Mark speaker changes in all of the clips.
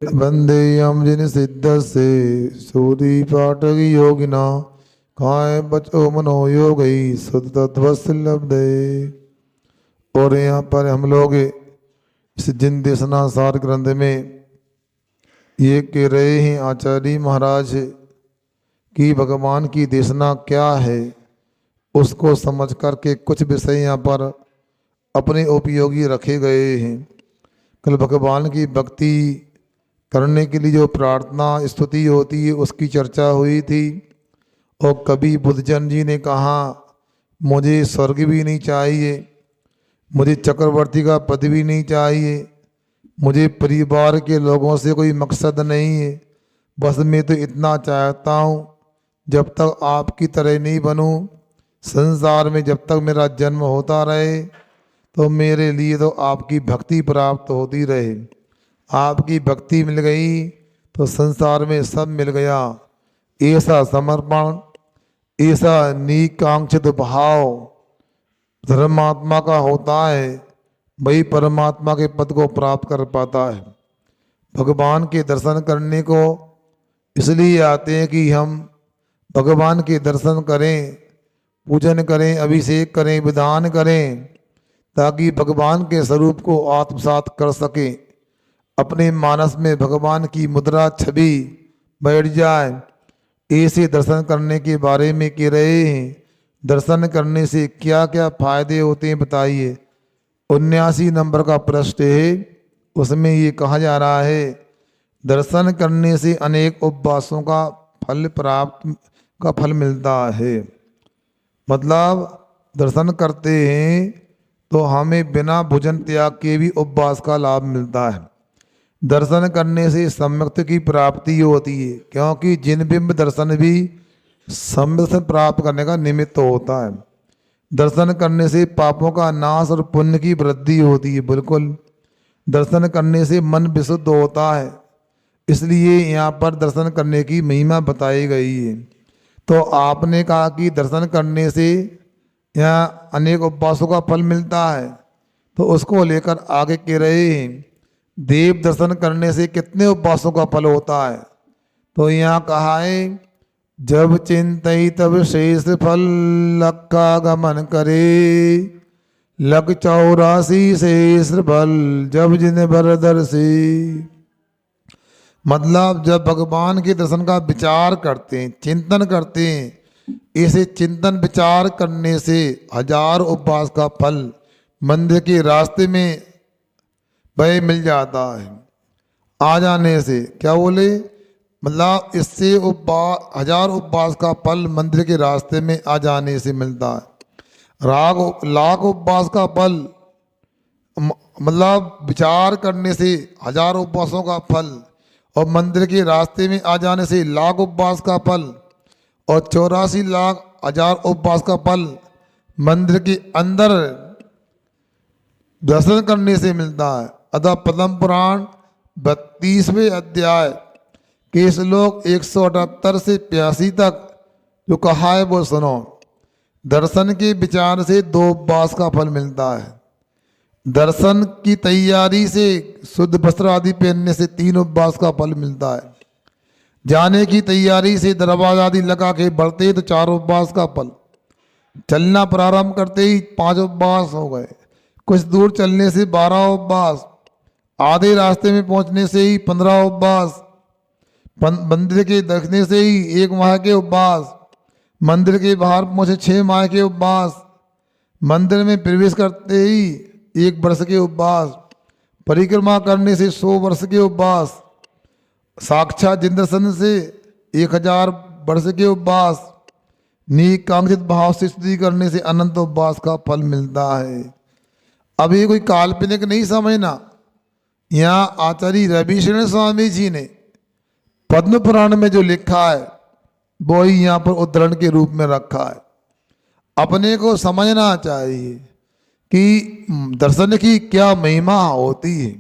Speaker 1: वंदे यम जिन सिद्ध से सूरी पाठक योगिना काय बचो मनो योगई सुध तत्वसलब्धे। और यहाँ पर हम लोग इस जिन देशना सार ग्रंथ में ये कह रहे हैं आचार्य महाराज कि भगवान की देशना क्या है, उसको समझ करके कुछ विषय यहाँ पर अपने उपयोगी रखे गए हैं। कल भगवान की भक्ति करने के लिए जो प्रार्थना स्तुति होती है उसकी चर्चा हुई थी। और कभी बुद्धजन जी ने कहा मुझे स्वर्ग भी नहीं चाहिए, मुझे चक्रवर्ती का पद भी नहीं चाहिए, मुझे परिवार के लोगों से कोई मकसद नहीं है, बस मैं तो इतना चाहता हूँ जब तक आपकी तरह नहीं बनूँ, संसार में जब तक मेरा जन्म होता रहे तो मेरे लिए तो आपकी भक्ति प्राप्त होती रहे। आपकी भक्ति मिल गई तो संसार में सब मिल गया। ऐसा समर्पण, ऐसा निकांक्षित भाव धर्मात्मा का होता है, वही परमात्मा के पद को प्राप्त कर पाता है। भगवान के दर्शन करने को इसलिए आते हैं कि हम भगवान के दर्शन करें, पूजन करें, अभिषेक करें, विधान करें, ताकि भगवान के स्वरूप को आत्मसात कर सके, अपने मानस में भगवान की मुद्रा छवि बैठ जाए। ऐसे दर्शन करने के बारे में कह रहे हैं। दर्शन करने से क्या क्या फायदे होते हैं बताइए। 79 नंबर का प्रश्न है, उसमें ये कहा जा रहा है दर्शन करने से अनेक उपवासों का फल मिलता है। मतलब दर्शन करते हैं तो हमें बिना भोजन त्याग के भी उपवास का लाभ मिलता है। दर्शन करने से सम्यक्त की प्राप्ति होती है, क्योंकि जिन बिंब दर्शन भी सम्यक्त प्राप्त करने का निमित्त होता है। दर्शन करने से पापों का नाश और पुण्य की वृद्धि होती है। बिल्कुल, दर्शन करने से मन विशुद्ध होता है, इसलिए यहाँ पर दर्शन करने की महिमा बताई गई है। तो आपने कहा कि दर्शन करने से यहाँ अनेक उपवासों का फल मिलता है, तो उसको लेकर आगे कह रहे हैं देव दर्शन करने से कितने उपवासों का फल होता है। तो यहाँ कहा है जब चिंतई तब शेष फल लक्का गमन करे, लग 84 शेष फल जब जिन भर दर्शी। मतलब जब भगवान के दर्शन का विचार करते हैं, चिंतन करते हैं, ऐसे चिंतन विचार करने से 1000 उपवास का फल मंदिर के रास्ते में वह मिल जाता है। आ जाने से क्या बोले, मतलब इससे 1000 उपवास का फल मंदिर के रास्ते में आ जाने से मिलता है। लाख उपवास का फल, मतलब विचार करने से 1000 उपवासों का फल, और मंदिर के रास्ते में आ जाने से लाख उपवास का फल, और 84 लाख 1000 उपवास का फल मंदिर के अंदर दर्शन करने से मिलता है। अतः पद्म पुराण 32वें अध्याय के श्लोक 178 से 85 तक जो कहा है वो सुनो। दर्शन के विचार से 2 उपवास का फल मिलता है। दर्शन की तैयारी से शुद्ध वस्त्र आदि पहनने से 3 उपवास का फल मिलता है। जाने की तैयारी से दरवाजा आदि लगा के बढ़ते तो 4 उपवास का फल। चलना प्रारंभ करते ही 5 उपवास हो गए। कुछ दूर चलने से 12 उपवास। आधे रास्ते में पहुंचने से ही 15 उपवास। मंदिर के देखने से ही 1 माह के उपवास। मंदिर के बाहर पहुंचे 6 माह के उपवास। मंदिर में प्रवेश करते ही 1 वर्ष के उपवास। परिक्रमा करने से 100 वर्ष के उपवास। साक्षात जिन दर्शन से 1000 वर्ष के उपवास। निकांक्षित भाव से स्तुति करने से अनंत उपवास का फल मिलता है। अब ये कोई काल्पनिक नहीं समझना। यहाँ आचार्य रविशरण स्वामी जी ने पद्म पुराण में जो लिखा है वो ही यहाँ पर उद्धरण के रूप में रखा है। अपने को समझना चाहिए कि दर्शन की क्या महिमा होती है,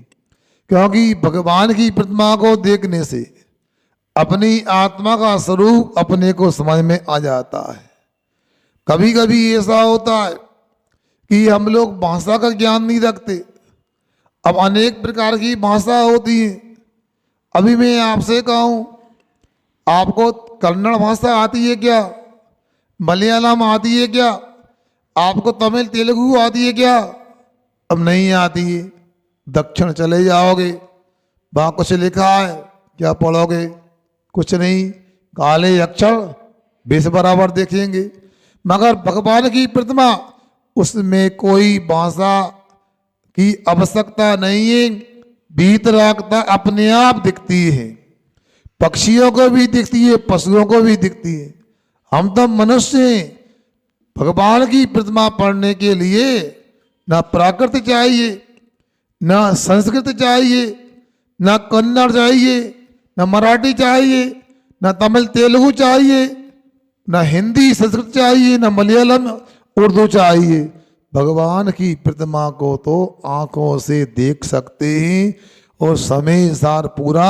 Speaker 1: क्योंकि भगवान की प्रतिमा को देखने से अपनी आत्मा का स्वरूप अपने को समझ में आ जाता है। कभी कभी ऐसा होता है कि हम लोग भाषा का ज्ञान नहीं रखते। अब अनेक प्रकार की भाषा होती है। अभी मैं आपसे कहूँ, आपको कन्नड़ भाषा आती है क्या? मलयालम आती है क्या? आपको तमिल तेलुगु आती है क्या? अब नहीं आती है। दक्षिण चले जाओगे, वहाँ कुछ लिखा है, क्या पढ़ोगे? कुछ नहीं, काले अक्षर बेस बराबर देखेंगे। मगर भगवान की प्रतिमा, उसमें कोई भाषा की आवश्यकता नहीं है, भीतरागता अपने आप दिखती है। पक्षियों को भी दिखती है, पशुओं को भी दिखती है। हम तो मनुष्य हैं। भगवान की प्रतिमा पढ़ने के लिए ना प्राकृत चाहिए, ना संस्कृत चाहिए, ना कन्नड़ चाहिए, ना मराठी चाहिए, ना तमिल तेलुगु चाहिए, ना हिंदी संस्कृत चाहिए, ना मलयालम उर्दू चाहिए। भगवान की प्रतिमा को तो आंखों से देख सकते हैं और समय सार पूरा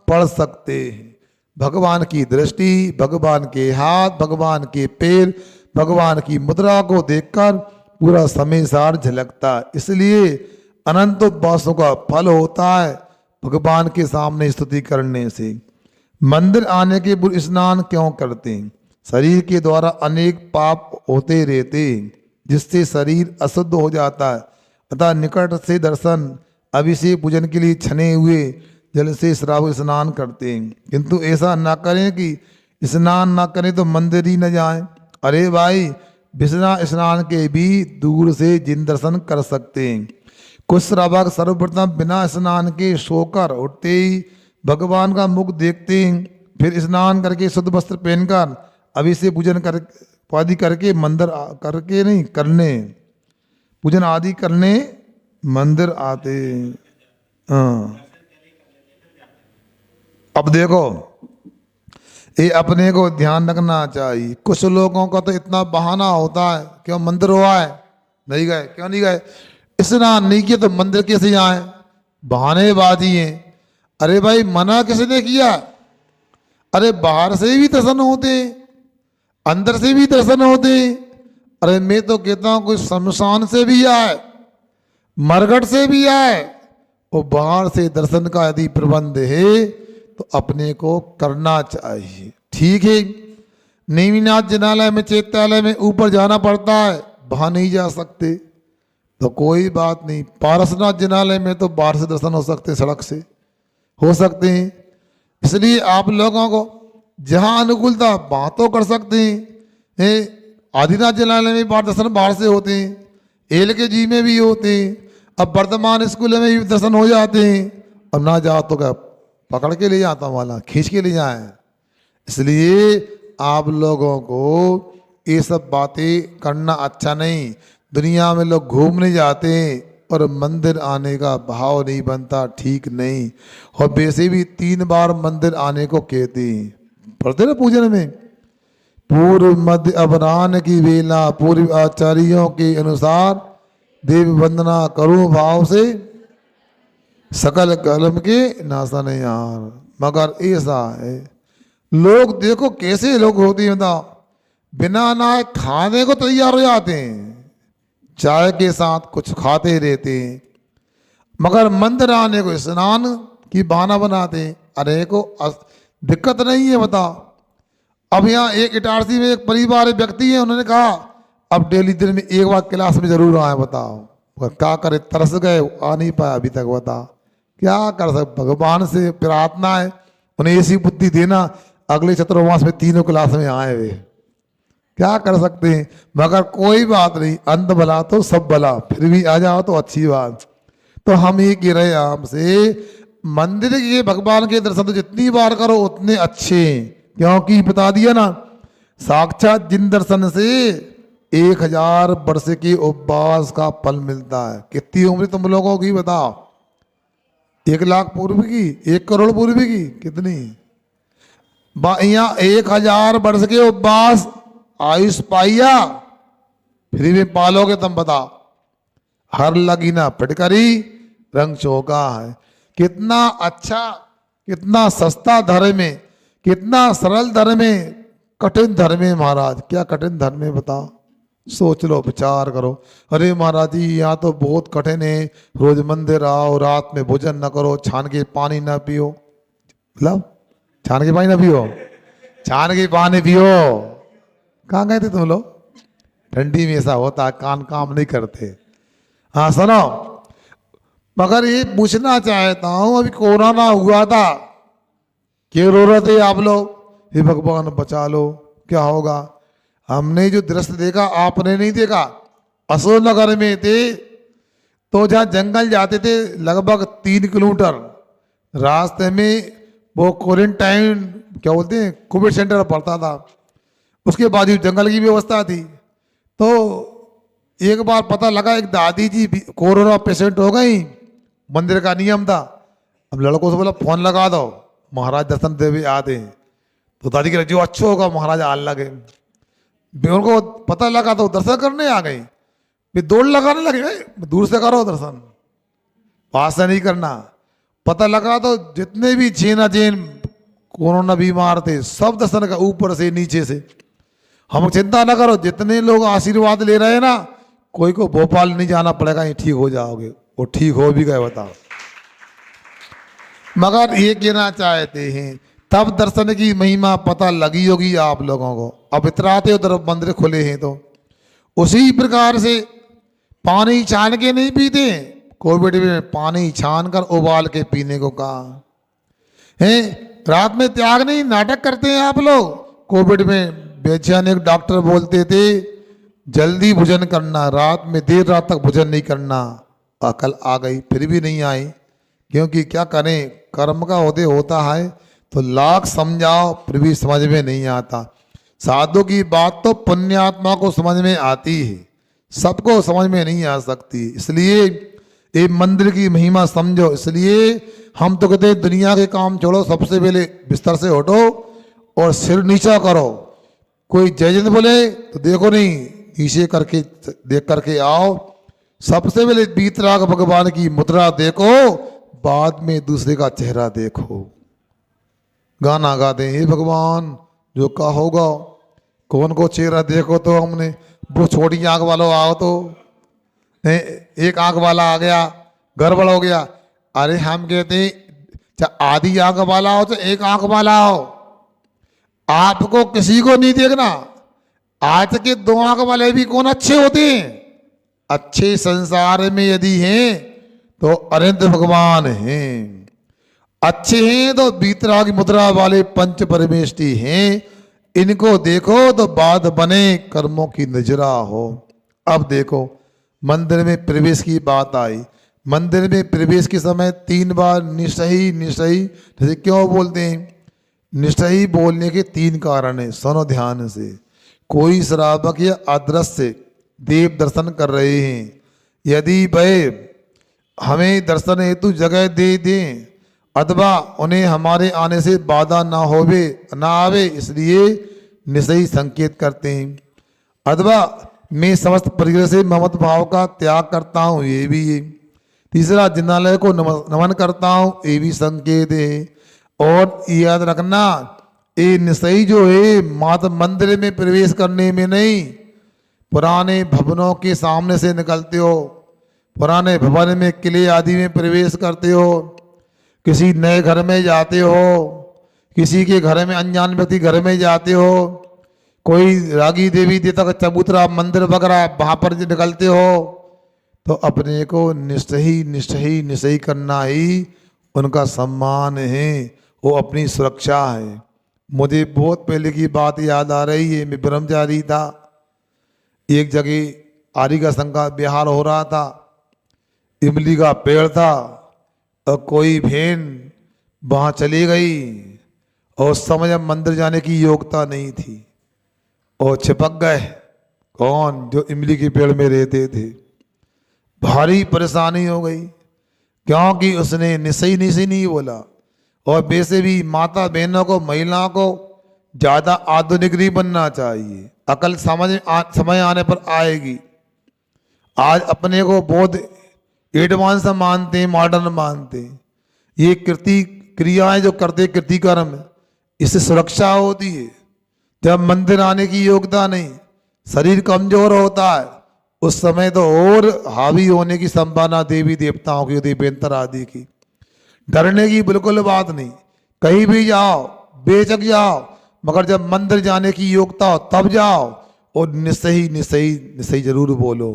Speaker 1: पढ़ सकते हैं। भगवान की दृष्टि, भगवान के हाथ, भगवान के पैर, भगवान की मुद्रा को देखकर पूरा समय सार झलकता है। इसलिए अनंत उपवासों का फल होता है भगवान के सामने स्तुति करने से। मंदिर आने के पूर्व स्नान क्यों करते हैं? शरीर के द्वारा अनेक पाप होते रहते हैं, जिससे शरीर अशुद्ध हो जाता है। अतः निकट से दर्शन, अभिषेक पूजन के लिए छने हुए जल से श्राव स्नान करते हैं। किंतु ऐसा न करें कि स्नान न करें तो मंदिर ही न जाएं। अरे भाई, बिना स्नान के भी दूर से जिन दर्शन कर सकते हैं। कुछ श्रावक सर्वप्रथम बिना स्नान के सोकर उठते ही भगवान का मुख देखते हैं, फिर स्नान करके शुद्ध वस्त्र पहनकर अभिषेक पूजन कर आदि करके मंदिर करके नहीं करने पूजन आदि करने मंदिर आते। हाँ, अब देखो, ये अपने को ध्यान रखना चाहिए। कुछ लोगों का तो इतना बहाना होता है, क्यों मंदिर हुआ है नहीं गए, क्यों नहीं गए, स्नान नहीं किया तो मंदिर कैसे आए? बहानेबाजी है। अरे भाई, मना किसने किया? अरे बाहर से भी दर्शन होते, अंदर से भी दर्शन होते। अरे मैं तो कहता हूं कोई शमशान से भी आए, मरघट से भी आए, और बाहर से दर्शन का यदि प्रबंध है तो अपने को करना चाहिए। ठीक है, नेमिनाथ जिनालय में, चैत्यालय में ऊपर जाना पड़ता है, वहां नहीं जा सकते तो कोई बात नहीं। पारसनाथ जिनालय में तो बाहर से दर्शन हो सकते, सड़क से हो सकते हैं। इसलिए आप लोगों को जहां अनुकूलता वहां तो कर सकते हैं। आदिनाथ जिनालय में बाहर दर्शन बाहर से होते हैं, एल के जी में भी होते हैं, अब वर्तमान स्कूल में भी दर्शन हो जाते हैं। अब ना जाओ तो क्या पकड़ के ले जाता वाला, खींच के ले जाए। इसलिए आप लोगों को ये सब बातें करना अच्छा नहीं। दुनिया में लोग घूमने जाते हैं और मंदिर आने का भाव नहीं बनता, ठीक नहीं। और वैसे भी 3 बार मंदिर आने को कहते हैं, पढ़ते ना पूजन में, पूर्व मध्य अपराह्न की वेला पूर्व आचार्यों के अनुसार देव वंदना करो भाव से, सकल कलम के नासन यार। मगर ऐसा है, लोग देखो कैसे लोग होते हैं, बताओ, बिना नहाए खाने को तैयार हो जाते हैं, चाय के साथ कुछ खाते रहते हैं, मगर मंदिर आने को स्नान की बहाना बनाते हैं। अरे को दिक्कत नहीं है, बताओ। अब यहाँ एक इटारसी में एक परिवार व्यक्ति है, उन्होंने कहा अब डेली दिन में एक बार क्लास में जरूर आए। बताओ क्या करे, तरस गए, आ नहीं पाया अभी तक। बताओ क्या कर सकते, भगवान से प्रार्थना है उन्हें ऐसी बुद्धि देना अगले चतुर्मास में 3 क्लास में आए वे, क्या कर सकते हैं। मगर कोई बात नहीं, अंत भला तो सब भला, फिर भी आ जाओ तो अच्छी बात। तो हम ये कह रहे हैं आपसे, मंदिर के भगवान के दर्शन तो जितनी बार करो उतने अच्छे, क्योंकि बता दिया ना, साक्षात जिन दर्शन से 1000 वर्ष के उपवास का फल मिलता है। कितनी उम्र तुम लोगों की बताओ? 1 लाख पूर्व की, 1 करोड़ पूर्व की, कितनी? यहाँ 1000 वर्ष के उपवास आयुष पाइया, फिर भी पालोगे तुम बताओ। हर लगी ना फिटकरी रंग चौका है। कितना अच्छा, कितना सस्ता धर्म है, कितना सरल धर्म है, कठिन धर्म है महाराज। क्या कठिन धर्म है बताओ, सोच लो, विचार करो। अरे महाराज जी यहाँ तो बहुत कठिन है, रोज मंदिर आओ, रात में भोजन न करो, छान के पानी न पियो। मतलब छान के पानी ना पियो, छान के पानी पियो। कहाँ गए थे तुम लोग? ठंडी में ऐसा होता है, कान काम नहीं करते। हाँ सुनो, मगर ये पूछना चाहता हूं, अभी कोरोना हुआ था, क्यों रो रहे थे आप लोग? हे भगवान बचा लो, क्या होगा? हमने जो दृश्य देखा आपने नहीं देखा। अशोकनगर में थे तो जहाँ जंगल जाते थे लगभग 3 किलोमीटर, रास्ते में वो क्वारंटाइन क्या बोलते हैं कोविड सेंटर पड़ता था, उसके बाद ही जंगल की व्यवस्था थी। तो एक बार पता लगा एक दादी जी कोरोना पेशेंट हो गई, मंदिर का नियम था। अब लड़कों से बोला फोन लगा दो, महाराज दर्शन देवी आते हैं। तो दादी कह जो अच्छा होगा महाराज आने लगे। उनको पता लगा तो दर्शन करने आ गई, फिर दौड़ लगाने लगे, दूर से करो दर्शन, पास से नहीं करना। पता लगा तो जितने भी चेना चेन कोरोना बीमार थे सब दर्शन का ऊपर से नीचे से। हम चिंता ना करो, जितने लोग आशीर्वाद ले रहे हैं ना, कोई को भोपाल नहीं जाना पड़ेगा, ये ठीक हो जाओगे। वो ठीक हो भी गए बताओ। मगर ये कहना चाहते हैं तब दर्शन की महिमा पता लगी होगी आप लोगों को। अब इतराते उधर मंदिर खुले हैं तो उसी प्रकार से पानी छान के नहीं पीते, कोविड में पानी छान कर उबाल के पीने को कहा है। रात में त्याग नहीं, नाटक करते हैं आप लोग। कोविड में वैज्ञानिक डॉक्टर बोलते थे जल्दी भोजन करना, रात में देर रात तक भोजन नहीं करना। अकल आ गई फिर भी नहीं आई, क्योंकि क्या करें, कर्म का होता है तो लाख समझाओ फिर भी समझ में नहीं आता। साधु की बात तो पुण्यात्मा को समझ में आती है, सबको समझ में नहीं आ सकती। इसलिए ये मंदिर की महिमा समझो। इसलिए हम तो कहते हैं दुनिया के काम छोड़ो, सबसे पहले बिस्तर से उठो और सिर नीचा करो। कोई जय जन बोले तो देखो नहीं, नीचे करके देख करके आओ। सबसे पहले बीतराग भगवान की मुद्रा देखो, बाद में दूसरे का चेहरा देखो। गाना गाते हैं हे भगवान जो का होगा, कौन को चेहरा देखो तो हमने वो छोटी आंख वालों आओ तो एक आंख वाला आ गया गड़बड़ हो गया। अरे हम कहते चाहे आधी आंख वाला हो चाहे एक आंख वाला हो, आपको किसी को नहीं देखना। आज के 2 आंख वाले भी कौन अच्छे होते हैं? अच्छे संसार में यदि हैं तो अरिंद भगवान हैं, अच्छे हैं तो बीतराग मुद्रा वाले पंच परमेष्टि हैं। इनको देखो तो बाद बने कर्मों की नजरा हो। अब देखो मंदिर में प्रवेश की बात आई। मंदिर में प्रवेश के समय 3 बार निश्चयी निश्चयी जैसे क्यों बोलते हैं? निश्चयी बोलने के 3 कारण है, सुनो ध्यान से। कोई श्रावक या अदृश्य देव दर्शन कर रहे हैं, यदि वह हमें दर्शन हेतु जगह दे दें अथवा उन्हें हमारे आने से बाधा ना आवे, इसलिए निश्चयी संकेत करते हैं। अथवा मैं समस्त परिग्रह से ममत भाव का त्याग करता हूँ, ये भी है। तीसरा जिनालय को नमन करता हूँ, ये भी संकेत है। और याद रखना ये निश्चयी जो है मात्र मंदिर में प्रवेश करने में नहीं, पुराने भवनों के सामने से निकलते हो, पुराने भवन में किले आदि में प्रवेश करते हो, किसी नए घर में जाते हो, किसी के घर में अनजान व्यक्ति घर में जाते हो, कोई रागी देवी देवता का चबूतरा मंदिर वगैरह वहाँ पर निकलते हो, तो अपने को निश्चयी करना ही उनका सम्मान है, वो अपनी सुरक्षा है। मुझे बहुत पहले की बात याद आ रही है। मैं ब्रह्मचारी था, एक जगह आरी का संघ का बिहार हो रहा था, इमली का पेड़ था और कोई बहन वहाँ चली गई और उस समय अब मंदिर जाने की योग्यता नहीं थी और छिपक गए। कौन? जो इमली के पेड़ में रहते थे। भारी परेशानी हो गई क्योंकि उसने निश्चय नहीं बोला। और वैसे भी माता बहनों को, महिलाओं को ज़्यादा आधुनिक नहीं बनना चाहिए, अकल समय आने पर आएगी। आज अपने को बहुत एडवांस मानते हैं, मॉडर्न मानते हैं। ये क्रियाएं जो करते कृति कर्म, इससे सुरक्षा होती है। जब मंदिर आने की योग्यता नहीं, शरीर कमजोर होता है, उस समय तो और हावी होने की संभावना देवी देवताओं की होती है, बेंतर आदि की। डरने की बिल्कुल बात नहीं। कहीं भी जाओ, बेझक जाओ, मगर जब मंदिर जाने की योग्यता हो तब जाओ, और निसही निसही निसही जरूर बोलो।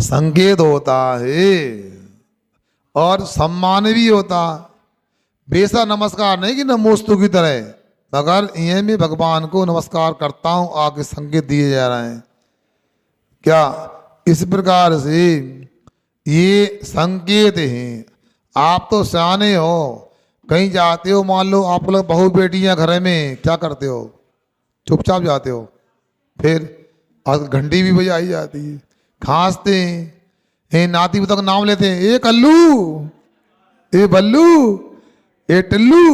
Speaker 1: संकेत होता है और सम्मान भी होता। बेसा नमस्कार नहीं कि नमोस्तु की तरह, मगर ये मैं भगवान को नमस्कार करता हूं, आगे संकेत दिए जा रहे हैं। क्या इस प्रकार से ये संकेत हैं। आप तो सियाने हो, कहीं जाते हो, मान लो आप लोग बहू बेटियां घर में, क्या करते हो? चुपचाप जाते हो, फिर और घंटी भी बजाई जाती है, खांसते हैं, नाती तक नाम लेते हैं, ए कल्लू, ए बल्लू, ए टिल्लू,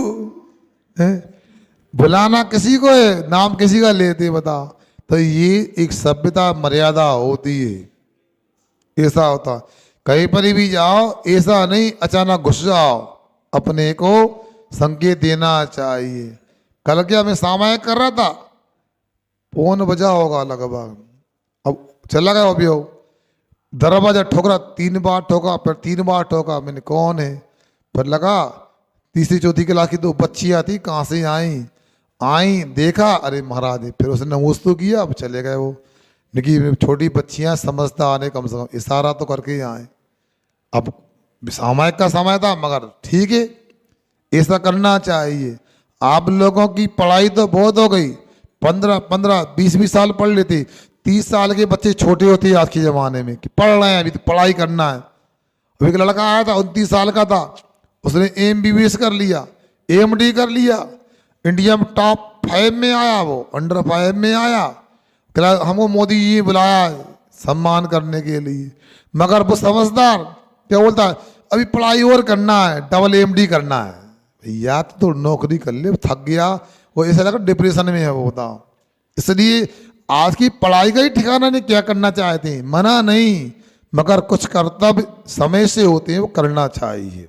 Speaker 1: बुलाना किसी को है, नाम किसी का लेते, बता। तो ये एक सभ्यता मर्यादा होती है। ऐसा होता, कहीं पर भी जाओ ऐसा नहीं अचानक घुस जाओ, अपने को संकेत देना चाहिए। कल क्या मैं सामायिक कर रहा था, फोन बजा होगा लगभग, अब चला गया अभी हो, दरवाजा ठोकरा, 3 बार ठोका, फिर 3 बार ठोका, मैंने कौन है, फिर लगा तीसरी चौथी क्लास की 2 बच्चियां थी, कहाँ से आई देखा, अरे महाराज, फिर उसने नमोस्तु किया, अब चले गए वो। लेकिन छोटी बच्चियां समझदार ने, कम से कम इशारा तो करके ही आए। अब सामायिक का समय था, मगर ठीक है, ऐसा करना चाहिए। आप लोगों की पढ़ाई तो बहुत हो गई, 15-15, 20-20 साल पढ़ लेते, 30 साल के बच्चे छोटे होते हैं आज के ज़माने में, कि पढ़ रहे हैं, अभी तो पढ़ाई करना है। अभी एक लड़का आया था, 29 साल का था, उसने MBBS कर लिया, AMD कर लिया, इंडिया में टॉप 5 में आया, वो अंडर 5 में आया। कहा हमको मोदी जी बुलाया सम्मान करने के लिए, मगर वो समझदार क्या बोलता है, अभी पढ़ाई और करना है, डबल AMD करना है। भैया तो नौकरी कर ले, थक गया वो, ऐसा लगा डिप्रेशन में है वो, बताओ। इसलिए आज की पढ़ाई का ही ठिकाना नहीं, क्या करना चाहते हैं, मना नहीं, मगर कुछ कर्तव्य समय से होते हैं, वो करना चाहिए।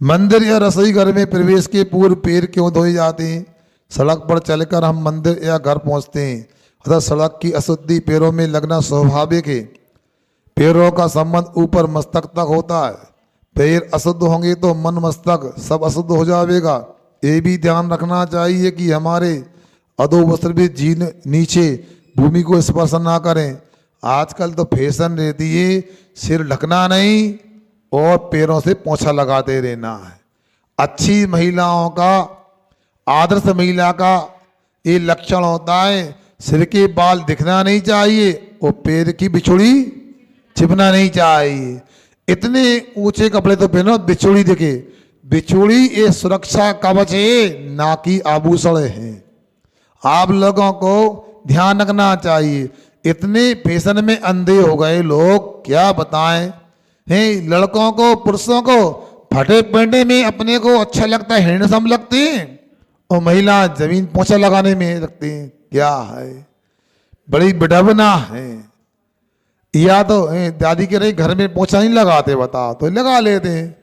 Speaker 1: मंदिर या रसोई घर में प्रवेश के पूर्व पैर क्यों धोए जाते हैं? सड़क पर चलकर हम मंदिर या घर पहुंचते हैं, अतः सड़क की अशुद्धि पैरों में लगना स्वाभाविक है। पैरों का संबंध ऊपर मस्तक तक होता है, पैर अशुद्ध होंगे तो मन मस्तक सब अशुद्ध हो जाएगा। ये भी ध्यान रखना चाहिए कि हमारे अधो वस्त्र भी जीन नीचे भूमि को स्पर्श ना करें। आजकल तो फैशन रहती है सिर ढकना नहीं और पैरों से पोंछा लगाते रहना है। अच्छी महिलाओं का, आदर्श महिला का ये लक्षण होता है, सिर के बाल दिखना नहीं चाहिए और पैर की बिछुड़ी छिपना नहीं चाहिए। इतने ऊंचे कपड़े तो पहनो बिछुड़ी दिखे, बिछुड़ी ये सुरक्षा कवच है, ना कि आभूषण है। आप लोगों को ध्यान रखना चाहिए। इतने फैशन में अंधे हो गए लोग, क्या बताएं। हैं लड़कों को, पुरुषों को फटे पहनने में अपने को अच्छा लगता है, हैंडसम लगते हैं, और महिला जमीन पोंछा लगाने में लगती हैं। क्या है, बड़ी विडंबना है। या तो दादी के रही घर में पोंछा नहीं लगाते, बताओ, तो लगा लेते हैं।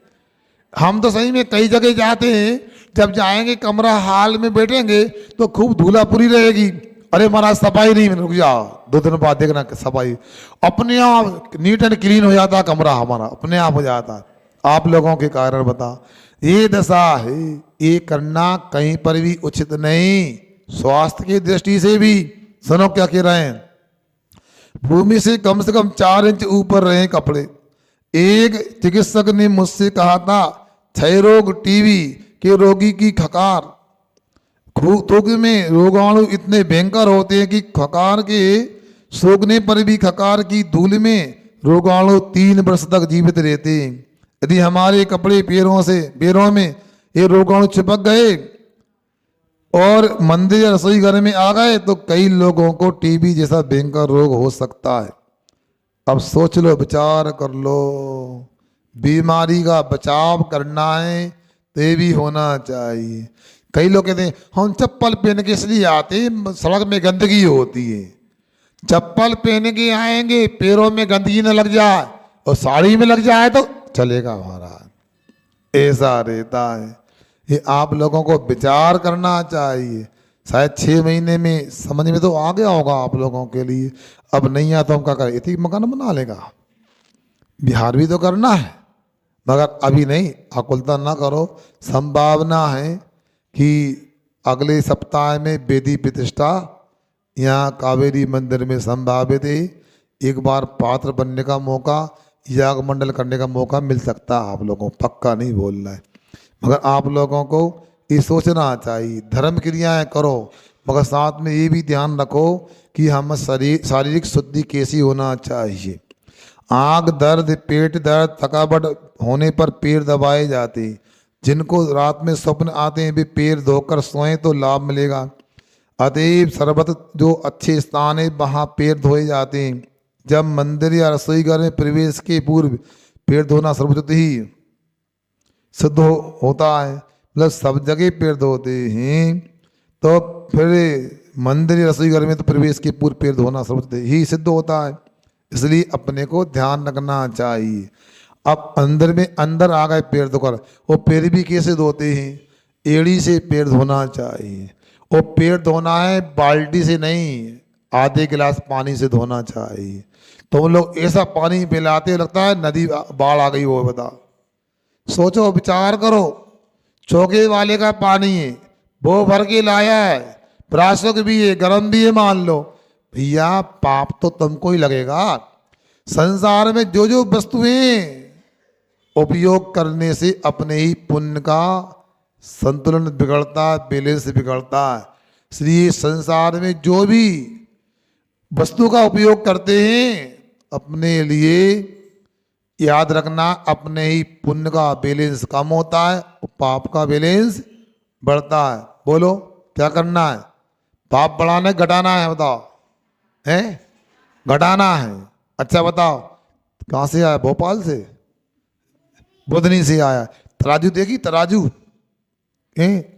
Speaker 1: हम तो सही में कई जगह जाते हैं, जब जाएंगे कमरा हाल में बैठेंगे तो खूब धूलापुरी रहेगी, अरे महाराज सफाई नहीं, रुक जाओ 2 दिन बाद देखना सफाई, अपने आप नीट एंड क्लीन हो जाता कमरा, हमारा अपने आप हो जाता। आप लोगों के कारण बता, ये दशा है, ये करना कहीं पर भी उचित नहीं। स्वास्थ्य की दृष्टि से भी सुनो क्या कह रहे हैं, भूमि से कम 4 इंच ऊपर रहे कपड़े। एक चिकित्सक ने मुझसे कहा था, क्षय रोग, टीबी के रोगी की खकार, थूक में रोगाणु इतने भयंकर होते हैं कि खकार के सूखने पर भी खकार की धूल में रोगाणु 3 वर्ष तक जीवित रहते हैं। यदि हमारे कपड़े पैरों में ये रोगाणु चिपक गए और मंदिर या रसोई घर में आ गए तो कई लोगों को टीबी जैसा भयंकर रोग हो सकता है। अब सोच लो, विचार कर लो, बीमारी का बचाव करना है तो ये भी होना चाहिए। कई लोग कहते हैं हम चप्पल पहन के इसलिए आते हैं, सड़क में गंदगी होती है। चप्पल पहन के आएंगे, पैरों में गंदगी न लग जाए और साड़ी में लग जाए तो चलेगा महाराज, ऐसा रहता है। ये आप लोगों को विचार करना चाहिए। शायद 6 महीने में समझ में तो आ गया होगा आप लोगों के लिए। अब नहीं आता हम क्या करें, इतनी मकान बना लेगा, बिहार भी तो करना है, मगर अभी नहीं, आकुलता ना करो। संभावना है कि अगले सप्ताह में वेदी प्रतिष्ठा यहाँ कावेरी मंदिर में संभावित है। एक बार पात्र बनने का मौका, याग मंडल करने का मौका मिल सकता है आप लोगों को, पक्का नहीं बोल रहा है। मगर आप लोगों को ये सोचना चाहिए, धर्म क्रियाएं करो, मगर साथ में ये भी ध्यान रखो कि हम शारीरिक शुद्धि कैसी होना चाहिए। आँख दर्द, पेट दर्द, थकावट होने पर पैर दबाए जाते हैं। जिनको रात में स्वप्न आते हैं वे पैर धोकर सोएं तो लाभ मिलेगा। अतएव सर्वत्र जो अच्छे स्थान है वहाँ पैर धोए जाते हैं। जब मंदिर या रसोई घर में प्रवेश के पूर्व पैर धोना सर्वोचित ही सिद्ध होता है। प्लस सब जगह पैर धोते हैं, तो फिर मंदिर या रसोई घर में तो प्रवेश के पूर्व पैर धोना सर्वोचित ही सिद्ध होता है। इसलिए अपने को ध्यान रखना चाहिए। अब अंदर में अंदर आ गए पैर धोकर, वो पैर भी कैसे धोते हैं? एड़ी से पैर धोना चाहिए। वो पैर धोना है बाल्टी से नहीं, आधे गिलास पानी से धोना चाहिए। तुम लोग ऐसा पानी पिलाते लगता है नदी बाढ़ आ गई हो। बता, सोचो, विचार करो। चौके वाले का पानी है, वो भर के लाया है, प्राशक भी है, गर्म भी है, मान लो भैया, पाप तो तुमको ही लगेगा। संसार में जो जो वस्तुएं उपयोग करने से अपने ही पुण्य का संतुलन बिगड़ता है, बैलेंस बिगड़ता है। इसलिए संसार में जो भी वस्तु का उपयोग करते हैं अपने लिए याद रखना, अपने ही पुण्य का बैलेंस कम होता है और पाप का बैलेंस बढ़ता है। बोलो क्या करना है? पाप बढ़ाना है घटाना है? बताओ, हैं? घटाना है। अच्छा बताओ, कहाँ से आया? भोपाल से, बुधनी से आया। तराजू देखी? तराजू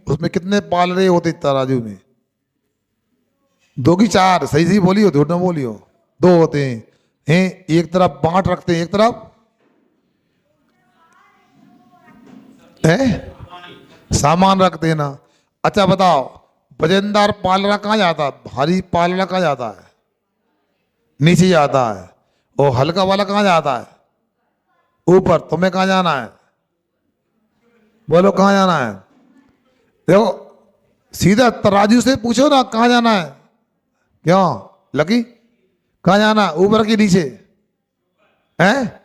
Speaker 1: उसमें कितने पाल रहे होते तराजू में? 2 की 4, सही सही बोलियो, झूठ ना बोलियो। 2 होते हैं। एक तरफ बांट रखते हैं, एक तरफ सामान रखते हैं ना। अच्छा बताओ, वजनदार पालना कहाँ जाता है? भारी पालना कहाँ जाता है? नीचे जाता है। और हल्का वाला कहाँ जाता है? ऊपर। तुम्हें कहाँ जाना है? बोलो कहाँ जाना है? देखो, सीधा तराजू से पूछो ना कहाँ जाना है। क्यों लकी, कहाँ जाना? ऊपर के नीचे? हैं?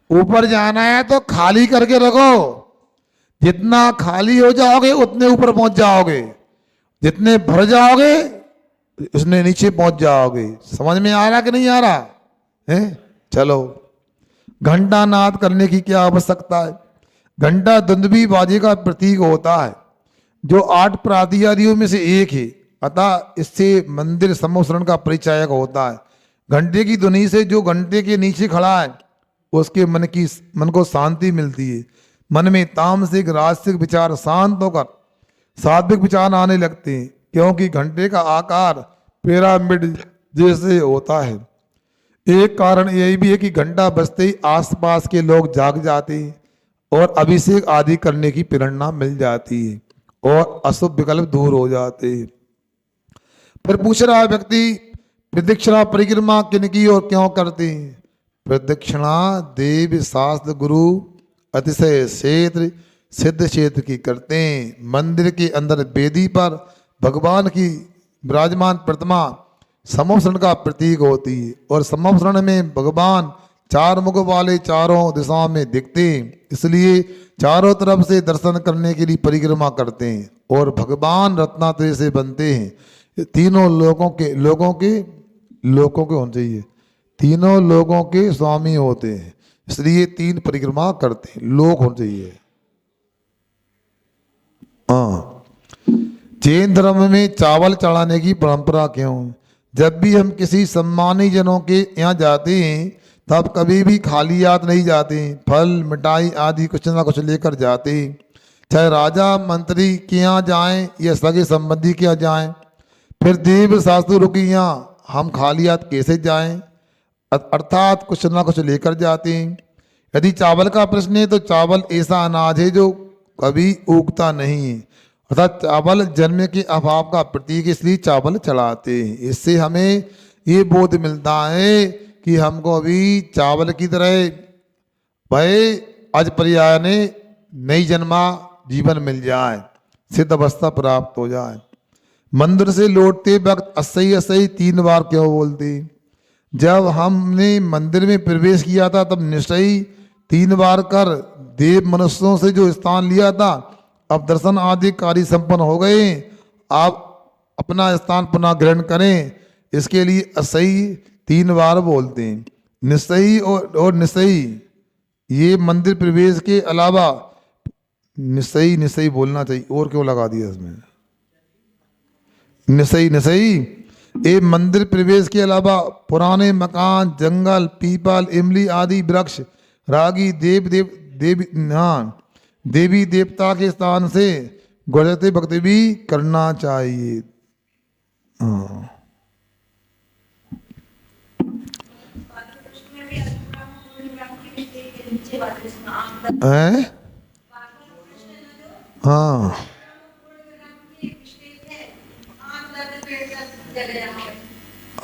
Speaker 1: ऊपर जाना है तो खाली करके रखो। जितना खाली हो जाओगे उतने ऊपर पहुंच जाओगे, जितने भर जाओगे उसने नीचे पहुंच जाओगे। समझ में आ रहा कि नहीं आ रहा है? चलो, घंटा नाद करने की क्या आवश्यकता है? घंटा दुंदुभी बाजे का प्रतीक होता है, जो 8 प्रातिहार्यों में से एक है। अतः इससे मंदिर सम्मोहन का परिचायक होता है। घंटे की ध्वनि से जो घंटे के नीचे खड़ा है उसके मन को शांति मिलती है। मन में तामसिक राजसिक विचार शांत होकर सात्विक विचार आने लगते हैं, क्योंकि घंटे का आकार पिरामिड जैसे होता है। एक कारण यही भी है कि घंटा बजते ही आसपास के लोग जाग जाते हैं और अभिषेक आदि करने की प्रेरणा मिल जाती है और अशुभ विकल्प दूर हो जाते हैं। फिर पूछ रहा है व्यक्ति, प्रदक्षिणा परिक्रमा किनकी और क्यों करते हैं? प्रदक्षिणा देव शास्त्र गुरु अतिशय क्षेत्र सिद्ध क्षेत्र की करते हैं। मंदिर के अंदर वेदी पर भगवान की विराजमान प्रतिमा सम्मोहन का प्रतीक होती है और सम्मोहन में भगवान 4 मुख वाले चारों दिशाओं में दिखते हैं। इसलिए चारों तरफ से दर्शन करने के लिए परिक्रमा करते हैं और भगवान रत्नात्रय से बनते हैं। तीनों लोगों के होने चाहिए, तीनों लोगों के स्वामी होते हैं, इसलिए 3 परिक्रमा करते हैं। लोग होने चाहिए। हाँ, जैन धर्म में चावल चढ़ाने की परंपरा क्यों? जब भी हम किसी सम्मानी जनों के यहाँ जाते हैं तब कभी भी खाली हाथ नहीं जाते। फल मिठाई आदि कुछ ना कुछ लेकर जाते हैं। चाहे राजा मंत्री के यहाँ जाएं या सगे संबंधी के यहाँ जाएं। फिर देव शास्त्रों के यहाँ हम खाली हाथ कैसे जाएं? अर्थात कुछ ना कुछ लेकर जाते हैं। यदि चावल का प्रश्न है तो चावल ऐसा अनाज है जो कभी उगता नहीं है, अर्थात चावल जन्म के अभाव का प्रतीक, इसलिए चावल चढ़ाते हैं। इससे हमें ये बोध मिलता है कि हमको अभी चावल की तरह भाई आज पर्याय ने नई जन्मा जीवन मिल जाए, सिद्ध अवस्था प्राप्त हो जाए। मंदिर से लौटते वक्त असही असही 3 बार क्यों बोलती? जब हमने मंदिर में प्रवेश किया था तब निश्चय 3 बार कर देव मनुष्यों से जो स्थान लिया था, अब दर्शन आदि कार्य संपन्न हो गए, आप अपना स्थान पुनः ग्रहण करें। इसके लिए असही 3 बार बोलते हैं। निश्चयी और निश्चयी, ये मंदिर प्रवेश के अलावा निश्चयी निश्चयी बोलना चाहिए, और क्यों लगा दिया इसमें? निश्चयी निश्चयी, ये मंदिर प्रवेश के अलावा पुराने मकान, जंगल, पीपल, इमली आदि वृक्ष, रागी देवी देवता के स्थान से गुजरते वक्त भी करना चाहिए। हाँ। हैं? हाँ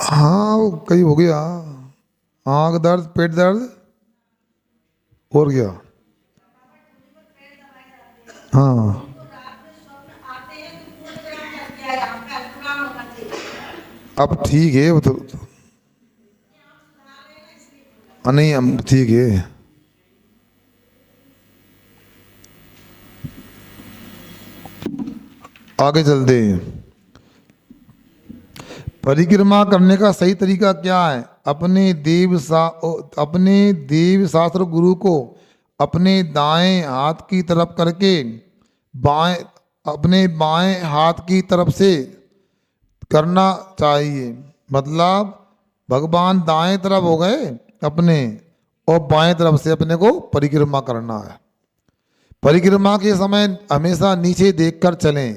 Speaker 1: हाँ, वो कहीं हो गया, आँख दर्द, पेट दर्द, और क्या? हाँ अब ठीक है, वो तो नहीं, हम ठीक है। आगे चलते हैं। परिक्रमा करने का सही तरीका क्या है? अपने देव शास्त्र गुरु को अपने दाएं हाथ की तरफ करके अपने बाएं हाथ की तरफ से करना चाहिए। मतलब भगवान दाएं तरफ हो गए अपने, और बाएं तरफ से अपने को परिक्रमा करना है। परिक्रमा के समय हमेशा नीचे देखकर चलें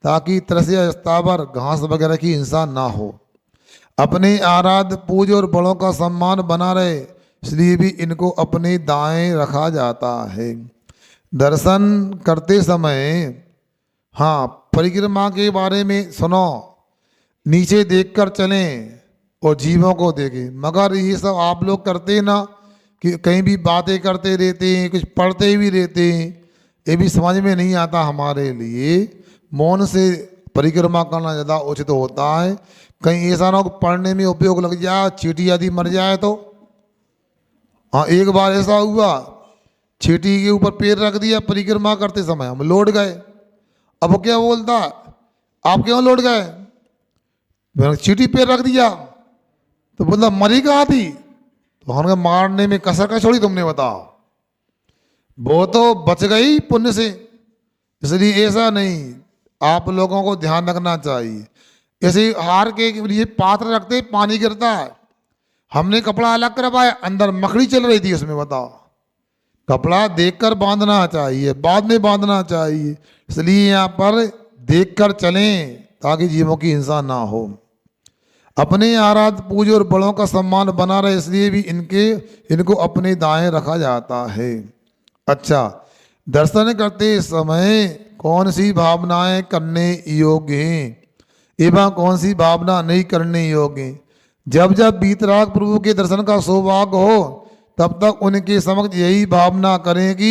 Speaker 1: ताकि तरसिया स्थावर घास वगैरह की हिंसा ना हो। अपने आराध्य पूज्य और बड़ों का सम्मान बना रहे, इसलिए भी इनको अपने दाएं रखा जाता है। दर्शन करते समय हाँ, परिक्रमा के बारे में सुनो, नीचे देखकर चलें और जीवों को देखें। मगर ये सब आप लोग करते ना कि कहीं भी बातें करते रहते हैं, कुछ पढ़ते भी रहते हैं, ये भी समझ में नहीं आता हमारे लिए। मौन से परिक्रमा करना ज़्यादा उचित होता है। कहीं ऐसा ना हो पढ़ने में उपयोग लग जाए, चींटी आदि मर जाए तो। हाँ, एक बार ऐसा हुआ, चींटी के ऊपर पैर रख दिया परिक्रमा करते समय, हम लौट गए। अब वो क्या बोलता, आप क्यों लौट गए? मैंने चींटी पैर रख दिया, तो बोलता मरी कहाँ थी? तो हमने मारने में कसर का छोड़ी तुमने, बताओ। वो तो बच गई पुण्य से। इसलिए ऐसा नहीं, आप लोगों को ध्यान रखना चाहिए। ऐसे हार के लिए पात्र रखते पानी गिरता है, हमने कपड़ा अलग करवाया, अंदर मकड़ी चल रही थी उसमें, बताओ। कपड़ा देखकर बांधना चाहिए, बाद में बांधना चाहिए। इसलिए यहाँ पर देखकर चलें ताकि जीवों की हिंसा ना हो। अपने आराध्य पूज्य और बड़ों का सम्मान बना रहे, इसलिए भी इनको अपने दाएं रखा जाता है। अच्छा, दर्शन करते समय कौन सी भावनाएं करने योग्य हैं एवं कौन सी भावना नहीं करने योग्य हैं? जब जब वीतराग प्रभु के दर्शन का सौभाग्य हो तब तक उनके समक्ष यही भावना करें कि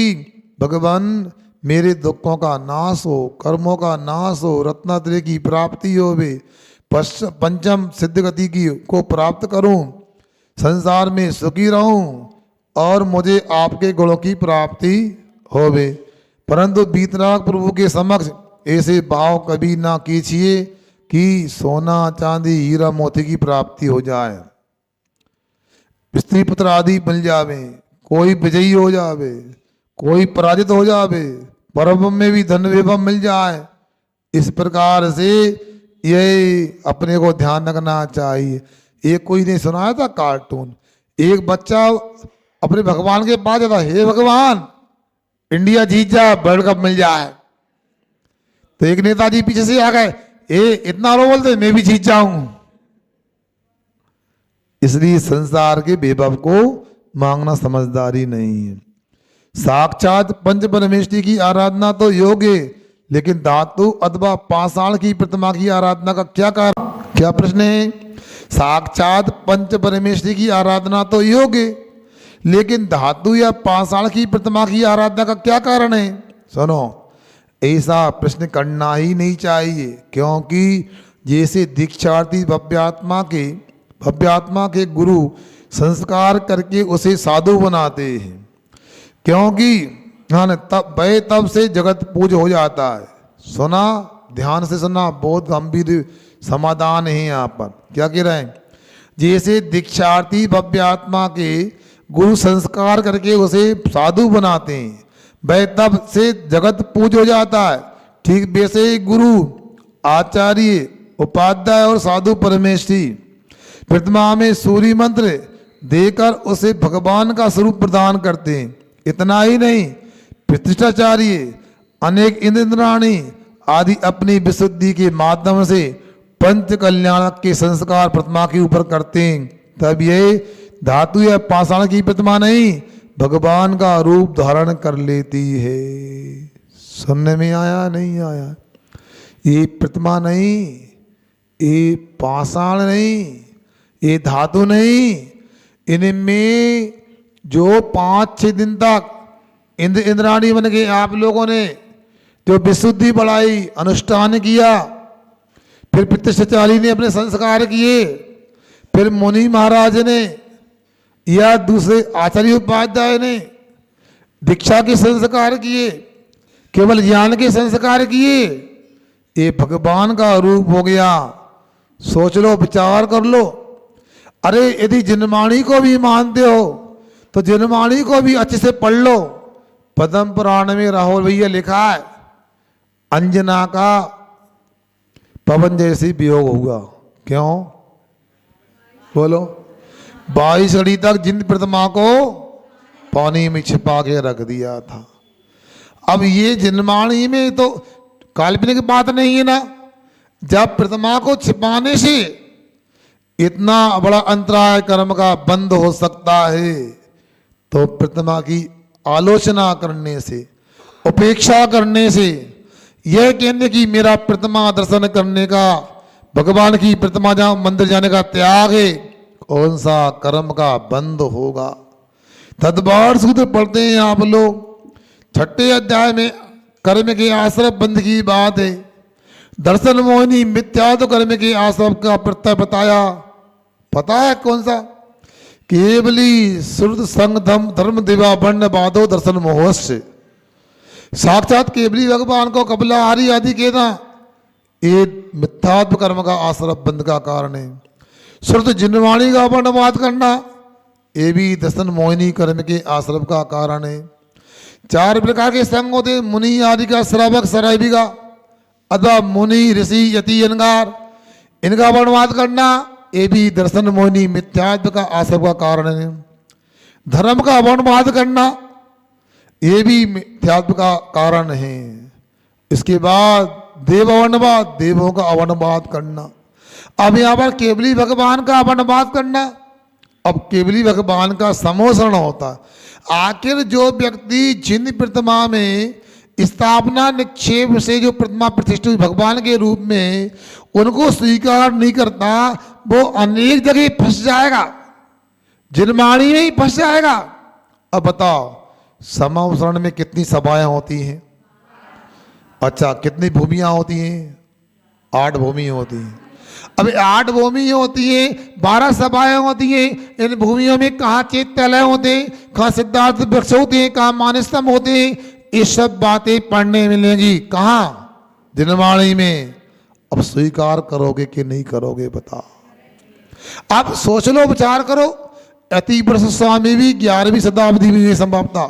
Speaker 1: भगवान मेरे दुखों का नाश हो, कर्मों का नाश हो, रत्नात्रय की प्राप्ति हो, वे पंचम सिद्ध गति की को प्राप्त करूं, संसार में सुखी रहूं और मुझे आपके गुणों की प्राप्ति होवे। परंतु वीतराग प्रभु के समक्ष ऐसे भाव कभी ना कीजिए कि सोना चांदी हीरा मोती की प्राप्ति हो जाए, स्त्री पुत्र आदि मिल जावे, कोई विजयी हो जावे, कोई पराजित हो जावे, पर्व में भी धन वैभव मिल जाए। इस प्रकार से ये अपने को ध्यान रखना चाहिए। एक कोई ने सुनाया था कार्टून, एक बच्चा अपने भगवान के पास जाता, हे भगवान इंडिया जीत जाए, वर्ल्ड कप मिल जाए। तो एक नेताजी पीछे से आ गए, इतना रो बोलते मैं भी जीत जाऊं। इसलिए संसार के वैभव को मांगना समझदारी नहीं है। साक्षात पंच परमेष्टि की आराधना तो योग्य, लेकिन धातु अथवा पाषाण की प्रतिमा की आराधना का क्या प्रश्न है? साक्षात पंच परमेष्टि की आराधना तो योग्य, लेकिन धातु या पाषाण की प्रतिमा की आराधना का क्या कारण है? सुनो, ऐसा प्रश्न करना ही नहीं चाहिए, क्योंकि जैसे दीक्षार्थी भव्यात्मा के गुरु संस्कार करके उसे साधु बनाते हैं, क्योंकि तब से जगत पूज हो जाता है। सुना, ध्यान से सुना, बहुत गंभीर समाधान है यहाँ पर। क्या कह रहे हैं? जैसे दीक्षार्थी भव्यात्मा के गुरु संस्कार करके उसे साधु बनाते हैं, वह तब से जगत पूज हो जाता है, ठीक वैसे ही गुरु, आचार्य, उपाध्याय और साधु परमेश्वरी प्रतिमा में सूर्य मंत्र देकर उसे भगवान का स्वरूप प्रदान करते हैं। इतना ही नहीं, प्रतिष्ठाचार्य, अनेक इंद्राणी आदि अपनी विशुद्धि के माध्यम से पंच कल्याण के संस्कार प्रतिमा के ऊपर करते हैं। तब ये धातु या पाषाण की प्रतिमा नहीं, भगवान का रूप धारण कर लेती है। सुनने में आया नहीं आया? ये प्रतिमा नहीं, ये पाषाण नहीं, ये धातु नहीं, इनमें जो 5-6 दिन तक इंद्राणी बन के आप लोगों ने जो विशुद्धि बढ़ाई, अनुष्ठान किया, फिर प्रतिष्ठाचार्य ने अपने संस्कार किए, फिर मुनि महाराज ने या दूसरे आचार्य उपाध्याय ने दीक्षा के संस्कार किए, केवल ज्ञान के संस्कार किए, ये भगवान का रूप हो गया। सोच लो, विचार कर लो। अरे यदि जिनवाणी को भी मानते हो तो जिनवाणी को भी अच्छे से पढ़ लो। पद्म पुराण में राहुल भैया लिखा है, अंजना का पवन जैसी वियोग होगा। क्यों? बोलो। 22 घड़ी तक जिन प्रतिमा को पानी में छिपा के रख दिया था। अब ये जिनवाणी में तो काल्पनिक बात नहीं है ना। जब प्रतिमा को छिपाने से इतना बड़ा अंतराय कर्म का बंद हो सकता है, तो प्रतिमा की आलोचना करने से, उपेक्षा करने से, यह कहने की मेरा प्रतिमा दर्शन करने का, भगवान की प्रतिमा जहाँ मंदिर जाने का त्याग है, कौन सा कर्म का बंद होगा? तदबार सूत्र पढ़ते हैं आप लोग, 6ठे अध्याय में कर्म के आश्रम बंद की बात है। दर्शन मोहिनी मिथ्या तो कर्म के आश्रम का प्रत्यय बताया। पता है कौन सा? केवली श्रुत संग धर्म दिवा वर्ण बाधो दर्शन मोहस्य। साक्षात केवली भगवान को कपिला आदि आदि कहना, ये मिथ्यात्व कर्म का आश्रम बंद का कारण है। श्रुत जिनवाणी का वर्णवाद करना, ये भी दर्शन मोहिनी कर्म के आश्रम का कारण है। 4 प्रकार के संग होते, मुनि आदि का, श्रावक, शराबी का, अथवा मुनि, ऋषि, यति, अनगार, इनका वर्णवाद करना, ये भी दर्शन मोहिनी मिथ्यात्व का आश्रम का कारण है। धर्म का वर्णवाद करना, ये भी मिथ्यात्व का कारण है। इसके बाद देववर्णवाद, देवों का अवर्णवाद करना। अब यहाँ पर केवली भगवान का अवर्णवाद करना। अब केवली भगवान का समोषण होता। आखिर जो व्यक्ति जिन प्रतिमा में स्थापना निक्षेप से जो प्रतिमा प्रतिष्ठित भगवान के रूप में, उनको स्वीकार नहीं करता, वो अनेक जगह फंस जाएगा, जिनवाणी में ही फंस जाएगा। अब बताओ, समोषण में कितनी सभाएं होती हैं? अच्छा, कितनी भूमियां होती हैं? 8 भूमि होती हैं। अब 8 भूमि होती है, 12 सभाएं होती हैं। इन भूमियों में कहाँ चैत्यालय होते हैं, कहाँ सिद्धार्थ वृक्ष होते हैं, कहाँ मानस्तंभ होते हैं। ये सब बातें पढ़ने मिलेंगी कहाँ? जिनवाणी में। अब स्वीकार करोगे कि नहीं करोगे बताओ। आप सोच लो, विचार करो। अतिव्रत स्वामी भी 11वीं शताब्दी में संभवता,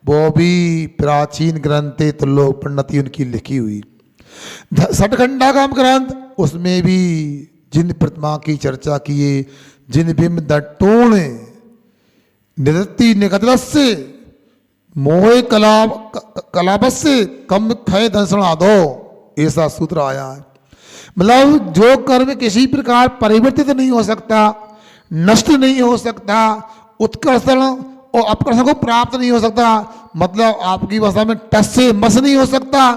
Speaker 1: वो भी प्राचीन ग्रंथ त्रिलोक प्रणति उनकी लिखी हुई 6खंडा का ग्रंथ, उसमें भी जिन प्रतिमा की चर्चा किए, जिन बिंब दट्टोण निरति निकटस्य मोहे कलापस्य कम खय दर्शन आदो, ऐसा सूत्र आया है। मतलब जो कर्म किसी प्रकार परिवर्तित नहीं हो सकता, नष्ट नहीं हो सकता, उत्कर्षण और अपकर्षण को प्राप्त नहीं हो सकता, मतलब आपकी भाषा में टस से मस नहीं हो सकता,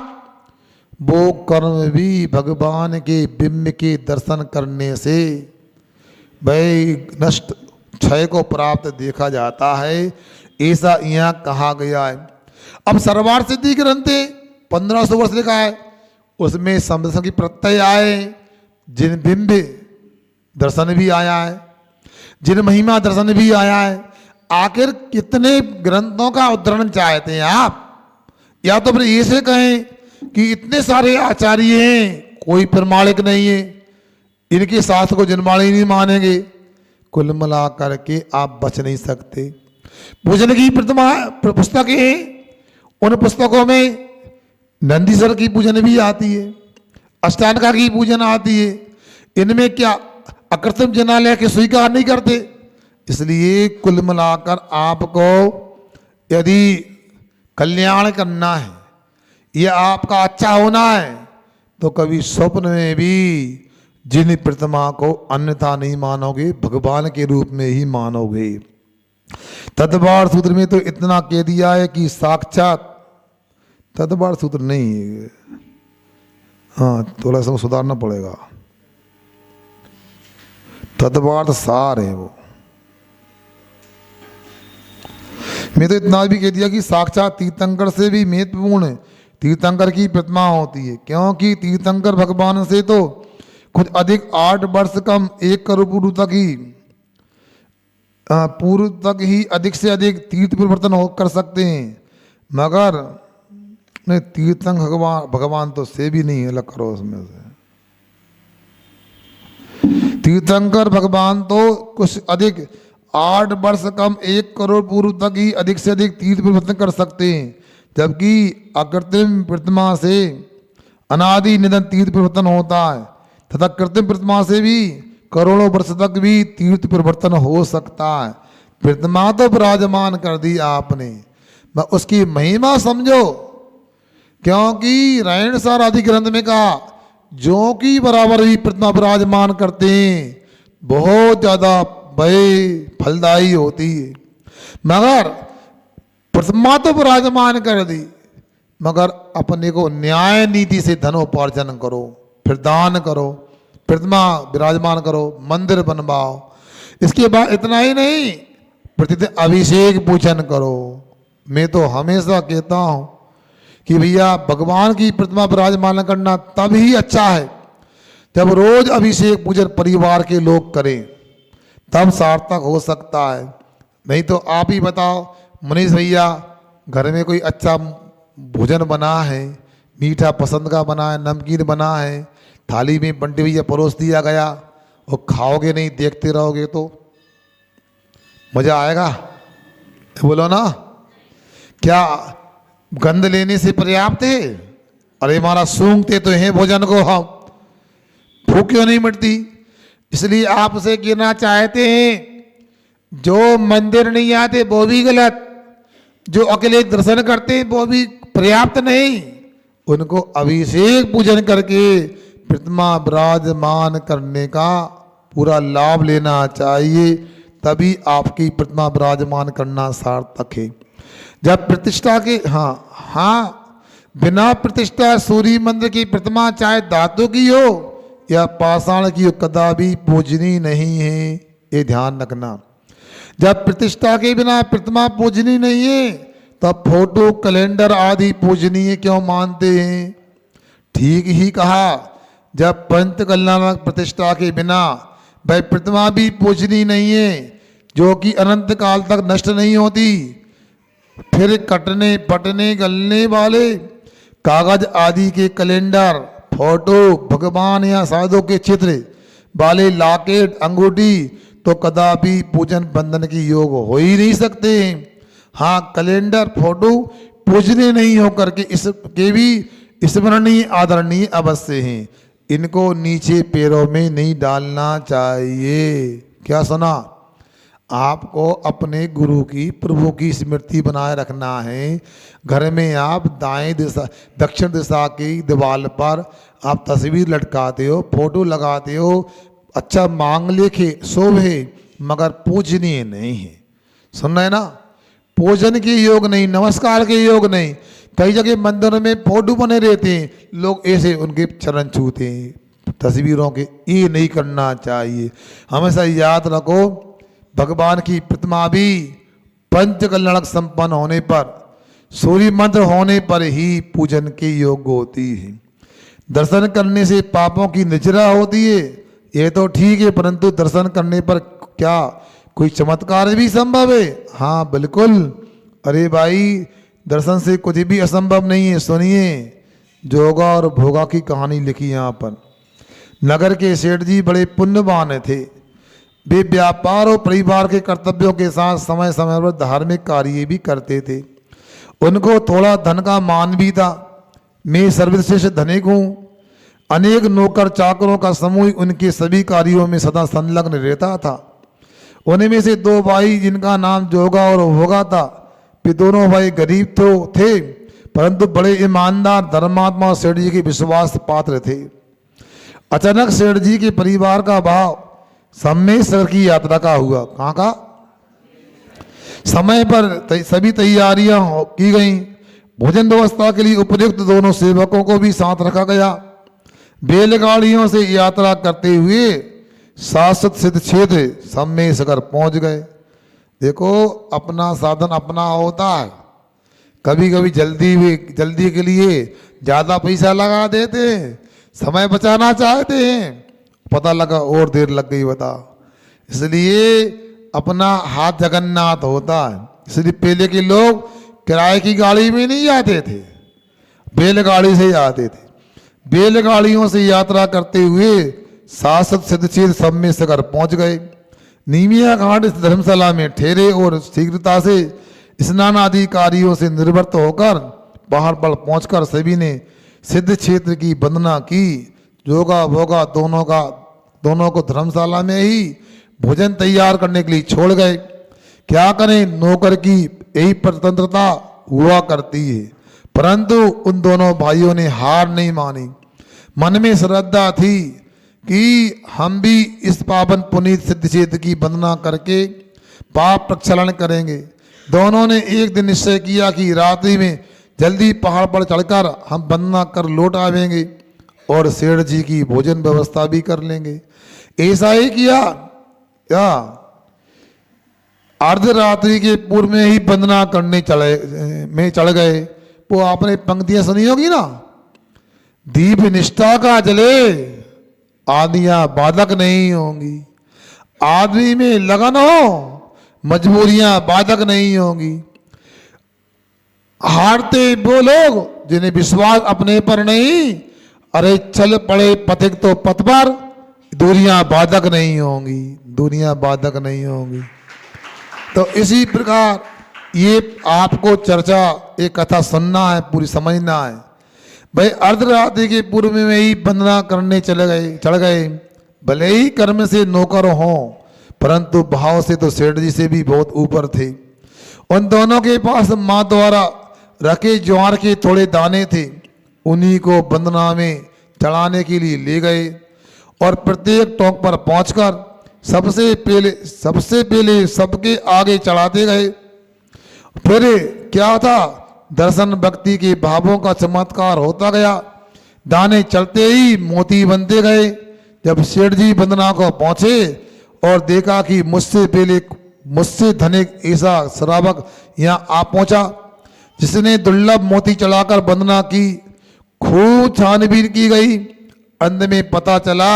Speaker 1: वो कर्म भी भगवान के बिंब के दर्शन करने से भाई नष्ट क्षय को प्राप्त देखा जाता है, ऐसा यहाँ कहा गया है। अब सर्वार्थ सिद्धि ग्रंथ 1500 वर्ष लिखा है, उसमें समदर्शन की प्रत्यय आए, जिन बिंब दर्शन भी आया है, जिन महिमा दर्शन भी आया है। आखिर कितने ग्रंथों का उद्धरण चाहते हैं आप? या तो फिर ऐसे कहें कि इतने सारे आचार्य हैं, कोई प्रमाणिक नहीं है, इनके शास्त्र को जनमाणी नहीं मानेंगे। कुल मिला करके आप बच नहीं सकते। पूजन की प्रतिमा पुस्तकें हैं, उन पुस्तकों में नंदीश्वर की पूजन भी आती है, अष्टांगा की पूजन आती है। इनमें क्या अकृत्रिम जनालय के स्वीकार नहीं करते? इसलिए कुल मिलाकर आपको यदि कल्याण करना है या आपका अच्छा होना है तो कभी स्वप्न में भी जिन प्रतिमा को अन्यथा नहीं मानोगे, भगवान के रूप में ही मानोगे। तदबार सूत्र में तो इतना कह दिया है कि साक्षात, तदबार सूत्र नहीं है, हाँ थोड़ा सा सुधारना पड़ेगा, तदबार सार है वो। मैं तो इतना भी कह दिया कि साक्षात तीर्थंकर से भी महत्वपूर्ण तीर्थंकर की प्रतिमा होती है, क्योंकि तीर्थंकर भगवान से तो कुछ अधिक 8 वर्ष कम 1 करोड़ पूर्व तक ही अधिक से अधिक तीर्थ परिवर्तन हो कर सकते हैं, मगर नहीं तीर्थंकर भगवान तो से भी नहीं अलग करो उसमें से। तीर्थंकर भगवान तो कुछ अधिक 8 वर्ष कम 1 करोड़ पूर्व तक ही अधिक से अधिक तीर्थ परिवर्तन कर सकते हैं, जबकि अकृत्रिम प्रतिमा से अनादि निधन तीर्थ परिवर्तन होता है तथा कृत्रिम प्रतिमा से भी करोड़ों वर्ष तक भी तीर्थ परिवर्तन हो सकता है। प्रतिमा तो विराजमान कर दी आपने, उसकी महिमा समझो, क्योंकि रायण सार आदि ग्रंथ में कहा जो कि बराबर भी प्रतिमा विराजमान करते हैं बहुत ज्यादा भय फलदायी होती है। मगर प्रतिमा तो विराजमान कर दी, मगर अपने को न्याय नीति से धन उपार्जन करो, फिर दान करो, प्रतिमा विराजमान करो, मंदिर बनवाओ। इसके बाद इतना ही नहीं, प्रतिदिन अभिषेक पूजन करो। मैं तो हमेशा कहता हूँ कि भैया भगवान की प्रतिमा विराजमान करना तब ही अच्छा है जब रोज अभिषेक पूजन परिवार के लोग करें, तब सार्थक हो सकता है। नहीं तो आप ही बताओ मनीष भैया, घर में कोई अच्छा भोजन बना है, मीठा पसंद का बना है, नमकीन बना है, थाली में बंटी भैया परोस दिया गया और खाओगे नहीं, देखते रहोगे तो मजा आएगा? बोलो ना, क्या गंध लेने से पर्याप्त है? अरे हमारा सूंघते तो हैं भोजन को, हम भूख क्यों नहीं मिटती? इसलिए आपसे कहना चाहते हैं, जो मंदिर नहीं आते वो भी गलत, जो अकेले दर्शन करते हैं वो भी पर्याप्त नहीं, उनको अभिषेक पूजन करके प्रतिमा विराजमान करने का पूरा लाभ लेना चाहिए, तभी आपकी प्रतिमा विराजमान करना सार्थक है। जब प्रतिष्ठा के बिना प्रतिष्ठा सूर्य मंदिर की प्रतिमा चाहे धातु की हो या पाषाण की हो कदापि पूजनीय नहीं है, ये ध्यान रखना। जब प्रतिष्ठा के बिना प्रतिमा पूजनीय नहीं है तब फोटो कैलेंडर आदि पूजनीय क्यों मानते हैं? ठीक ही कहा, जब पंच कल्याणक प्रतिष्ठा के बिना वह प्रतिमा भी पूजनीय नहीं है जो कि अनंत काल तक नष्ट नहीं होती, फिर कटने पटने गलने वाले कागज आदि के कैलेंडर, फोटो, भगवान या साधु के चित्र वाले लॉकेट, अंगूठी तो कदापि पूजन बंधन की योग हो ही नहीं सकते। हाँ, कैलेंडर फोटो पूजने नहीं होकर के इसके भी स्मरणीय आदरणीय अवश्य हैं, इनको नीचे पैरों में नहीं डालना चाहिए। क्या सुना? आपको अपने गुरु की प्रभु की स्मृति बनाए रखना है। घर में आप दाएं दिशा दक्षिण दिशा की दीवार पर आप तस्वीर लटकाते हो, फोटो लगाते हो, अच्छा मांग लेखे शोभे, मगर पूजनीय नहीं है। सुन रहे ना? पूजन के योग नहीं, नमस्कार के योग नहीं। कई जगह मंदिर में फोटो बने रहते हैं, लोग ऐसे उनके चरण छूते हैं तस्वीरों के, ये नहीं करना चाहिए। हमेशा याद रखो, भगवान की प्रतिमा भी पंच कल्याणक संपन्न होने पर, सूर्य मंत्र होने पर ही पूजन के योग्य होती है। दर्शन करने से पापों की निजरा होती है, ये तो ठीक है, परंतु दर्शन करने पर क्या कोई चमत्कार भी संभव है? हाँ बिल्कुल। अरे भाई, दर्शन से कुछ भी असंभव नहीं है। सुनिए, जोगा और भोगा की कहानी लिखी यहाँ पर। नगर के सेठ जी बड़े पुण्यवान थे। वे व्यापार और परिवार के कर्तव्यों के साथ समय समय पर धार्मिक कार्य भी करते थे। उनको थोड़ा धन का मान भी था। मैं सर्वश्रेष्ठ धनिक हूँ। अनेक नौकर चाकरों का समूह उनके सभी कार्यों में सदा संलग्न रहता था। उन्हीं में से दो भाई, जिनका नाम जोगा और भोगा था, वे दोनों भाई गरीब तो थे, परंतु बड़े ईमानदार, धर्मात्मा और सेठ जी के विश्वास पात्र थे। अचानक सेठ जी के परिवार का भाव सम्मेश्वर की यात्रा का हुआ। कहाँ का? समय पर सभी तैयारियां की गई। भोजन व्यवस्था के लिए उपयुक्त दोनों सेवकों को भी साथ रखा गया। बैलगाड़ियों से यात्रा करते हुए शाश्वत सिद्ध क्षेत्र सम्मेश्वर पहुंच गए। देखो, अपना साधन अपना होता है। कभी कभी जल्दी के लिए ज्यादा पैसा लगा देते हैं, समय बचाना चाहते हैं, पता लगा और देर लग गई, बता। इसलिए अपना हाथ जगन्नाथ होता है। इसलिए पहले के लोग किराए की गाड़ी में नहीं आते थे, बैलगाड़ी से आते थे। बैलगाड़ियों से यात्रा करते हुए शाश्वत सिद्ध क्षेत्र सम्मेश्वर पहुंच गए। नीमिया घाट इस धर्मशाला में ठहरे और शीघ्रता से स्नान आदि कार्यों से निवृत्त होकर पहाड़ पर पहुंचकर सभी ने सिद्ध क्षेत्र की वंदना की। जोगा भोगा दोनों को धर्मशाला में ही भोजन तैयार करने के लिए छोड़ गए। क्या करें, नौकर की यही स्वतंत्रता हुआ करती है। परंतु उन दोनों भाइयों ने हार नहीं मानी। मन में श्रद्धा थी कि हम भी इस पावन पुनीत सिद्ध क्षेत्र की वंदना करके पाप प्रक्षालन करेंगे। दोनों ने एक दिन निश्चय किया कि रात्रि में जल्दी पहाड़ पर चढ़कर हम वंदना कर लौट आवेंगे और सेठ जी की भोजन व्यवस्था भी कर लेंगे। ऐसा ही किया। क्या अर्धरात्रि के पूर्व में ही वंदना करने चढ़ गए। वो आपने पंक्तियां सुनी होगी ना, दीप निष्ठा का जले आदियां बाधक नहीं होंगी। आदमी में लगन हो, मजबूरियां बाधक नहीं होंगी। हारते वो लोग जिन्हें विश्वास अपने पर नहीं, अरे चल पड़े पथिक तो पथ पर, दूरियां बाधक नहीं होंगी, दूरियां बाधक नहीं होंगी। तो इसी प्रकार ये आपको चर्चा, एक कथा सुनना है, पूरी समझना है। भाई अर्धरात्रि के पूर्व में ही वंदना करने चढ़ गए। भले ही कर्म से नौकर हों, परंतु भाव से तो सेठ जी से भी बहुत ऊपर थे। उन दोनों के पास माँ द्वारा रखे ज्वार के थोड़े दाने थे। उन्हीं को वंदना में चढ़ाने के लिए ले गए और प्रत्येक टोंक पर पहुंचकर सबसे पहले सबके आगे चढ़ाते गए। फिर क्या था, दर्शन भक्ति के भावों का चमत्कार होता गया। दाने चलते ही मोती बनते गए। जब सेठ जी वंदना को पहुंचे और देखा कि मुझसे धनिक ऐसा श्रावक यहाँ आ पहुंचा, जिसने दुर्लभ मोती चढ़ाकर वंदना की, खूब छानबीन की गई। अंत में पता चला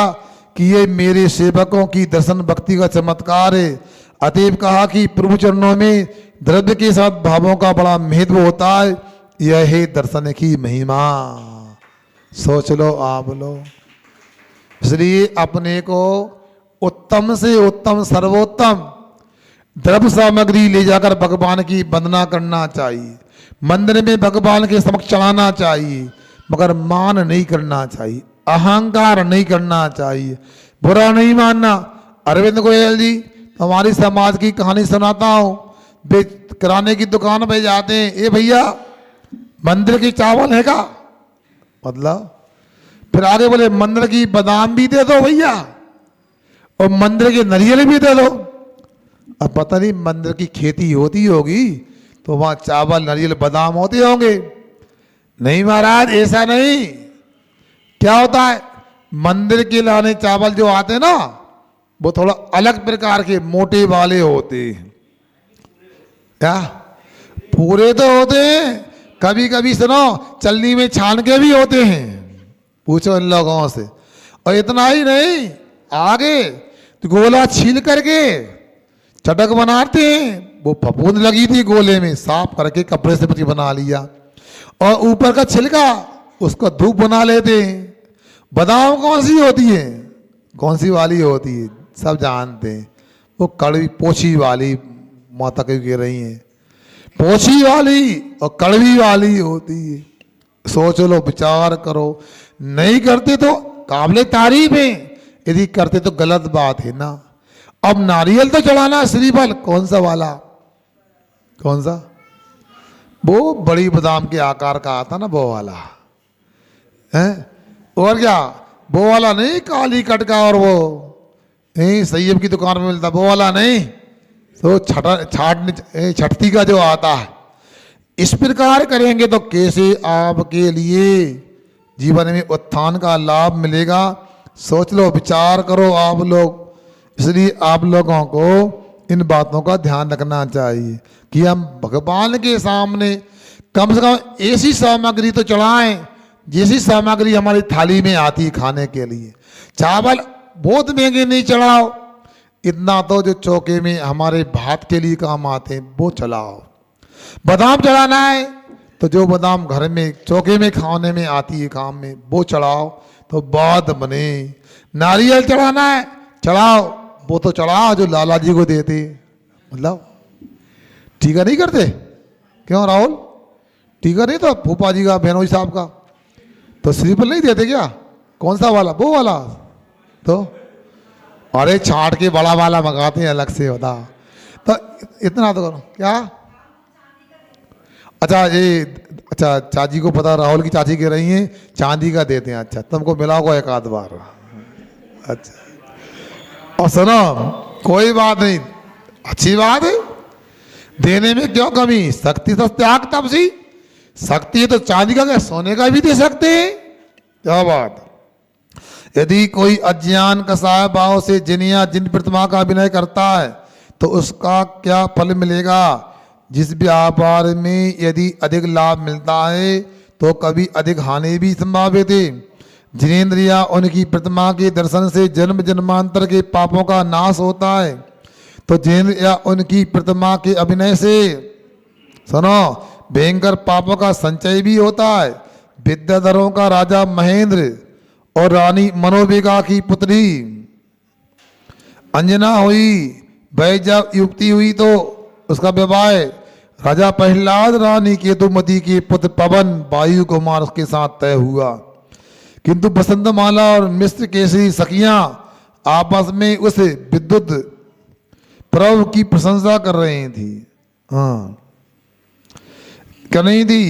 Speaker 1: कि ये मेरे सेवकों की दर्शन भक्ति का चमत्कार है। अतएव कहा कि प्रभु चरणों में द्रव्य के साथ भावों का बड़ा महत्व होता है। यह है दर्शन की महिमा। सोच लो, आप लो। इसलिए अपने को उत्तम से उत्तम, सर्वोत्तम द्रव्य सामग्री ले जाकर भगवान की वंदना करना चाहिए। मंदिर में भगवान के समक्ष चढ़ाना चाहिए, मगर मान नहीं करना चाहिए, अहंकार नहीं करना चाहिए, बुरा नहीं मानना। अरविंद गोयल जी, हमारी समाज की कहानी सुनाता हूँ। वे किराने की दुकान पे जाते हैं, ए भैया मंदिर की चावल है का? मतलब फिर आगे बोले मंदिर की बादाम भी दे दो भैया, और मंदिर के नारियल भी दे दो। अब पता नहीं मंदिर की खेती होती होगी तो वहां चावल, नारियल, बादाम होते होंगे। नहीं महाराज, ऐसा नहीं। क्या होता है, मंदिर के लाने चावल जो आते ना, वो थोड़ा अलग प्रकार के मोटे वाले होते हैं। क्या पूरे तो होते हैं, कभी कभी सुनो चलनी में छान के भी होते हैं, पूछो इन लोगों से। और इतना ही नहीं, आगे तो गोला छील करके चटक बनाते हैं। वो फफूंद लगी थी गोले में, साफ करके कपड़े से पति बना लिया। और ऊपर का छिलका उसको धूप बना लेते हैं। बादाम कौन सी होती है, कौन सी वाली होती है, सब जानते हैं। वो कड़वी पोछी वाली, माता कह रही हैं पोछी वाली और कड़वी वाली होती है। सोच लो, विचार करो। नहीं करते तो काबिले तारीफ है, यदि करते तो गलत बात है ना। अब नारियल तो चढ़ाना श्रीफल, कौन सा वाला, कौन सा, वो बड़ी बादाम के आकार का आता ना, वो वाला है। और क्या, वो वाला नहीं काली कटका, और वो नहीं सैयद की दुकान में मिलता, वो वाला नहीं, तो छठती का जो आता है। इस प्रकार करेंगे तो कैसे आपके लिए जीवन में उत्थान का लाभ मिलेगा। सोच लो, विचार करो आप लोग। इसलिए आप लोगों को इन बातों का ध्यान रखना चाहिए कि हम भगवान के सामने कम से कम ऐसी सामग्री तो चढ़ाएं जैसी सामग्री हमारी थाली में आती है खाने के लिए। चावल बहुत महंगे नहीं चढ़ाओ, इतना तो जो चौके में हमारे भात के लिए काम आते हैं वो चलाओ। बादाम चढ़ाना है तो जो बादाम घर में चौके में खाने में आती है काम में वो चढ़ाओ तो बात बने। नारियल चढ़ाना है चढ़ाओ, वो तो चढ़ाओ जो लाला जी को देते, मतलब टीका नहीं करते क्यों राहुल, टीका नहीं तो फूफा जी का, बहनोई साहब का, तो श्रीफल नहीं देते क्या, कौन सा वाला, वो वाला, तो अरे छाट के बड़ा वाला मंगाते हैं अलग से, बता। तो इतना तो करो क्या। अच्छा ये, अच्छा चाची को पता, राहुल की चाची कह रही हैं चांदी का देते हैं। अच्छा तुमको मिला होगा एक आध बार। अच्छा और सुनो, कोई बात नहीं, अच्छी बात है, देने में क्यों कमी। शक्ति तो त्याग तब सी, शक्ति है तो चांदी का क्या सोने का भी दे सकते हैं, क्या बात। यदि कोई अज्ञान कसाय भाव से जिन या जिन प्रतिमा का अभिनय करता है तो उसका क्या फल मिलेगा। जिस व्यापार में यदि अधिक लाभ मिलता है तो कभी अधिक हानि भी संभावित है। जिनेन्द्रिया उनकी प्रतिमा के दर्शन से जन्म जन्मांतर के पापों का नाश होता है, तो जिनेन्द्रिया उनकी प्रतिमा के अभिनय से सुनो भयंकर पापों का संचय भी होता है। विद्याधरों का राजा महेंद्र और रानी मनोविका की पुत्री अंजना हुई, वह जब युक्ति हुई तो उसका विवाह राजा प्रहलाद रानी केतुमती के पुत्र पवन वायु कुमार के साथ तय हुआ। किंतु बसंतमाला और मिश्र केसरी सखियां आपस में उस विद्युत प्रभु की प्रशंसा कर रही थी, हाँ कर नहीं थी,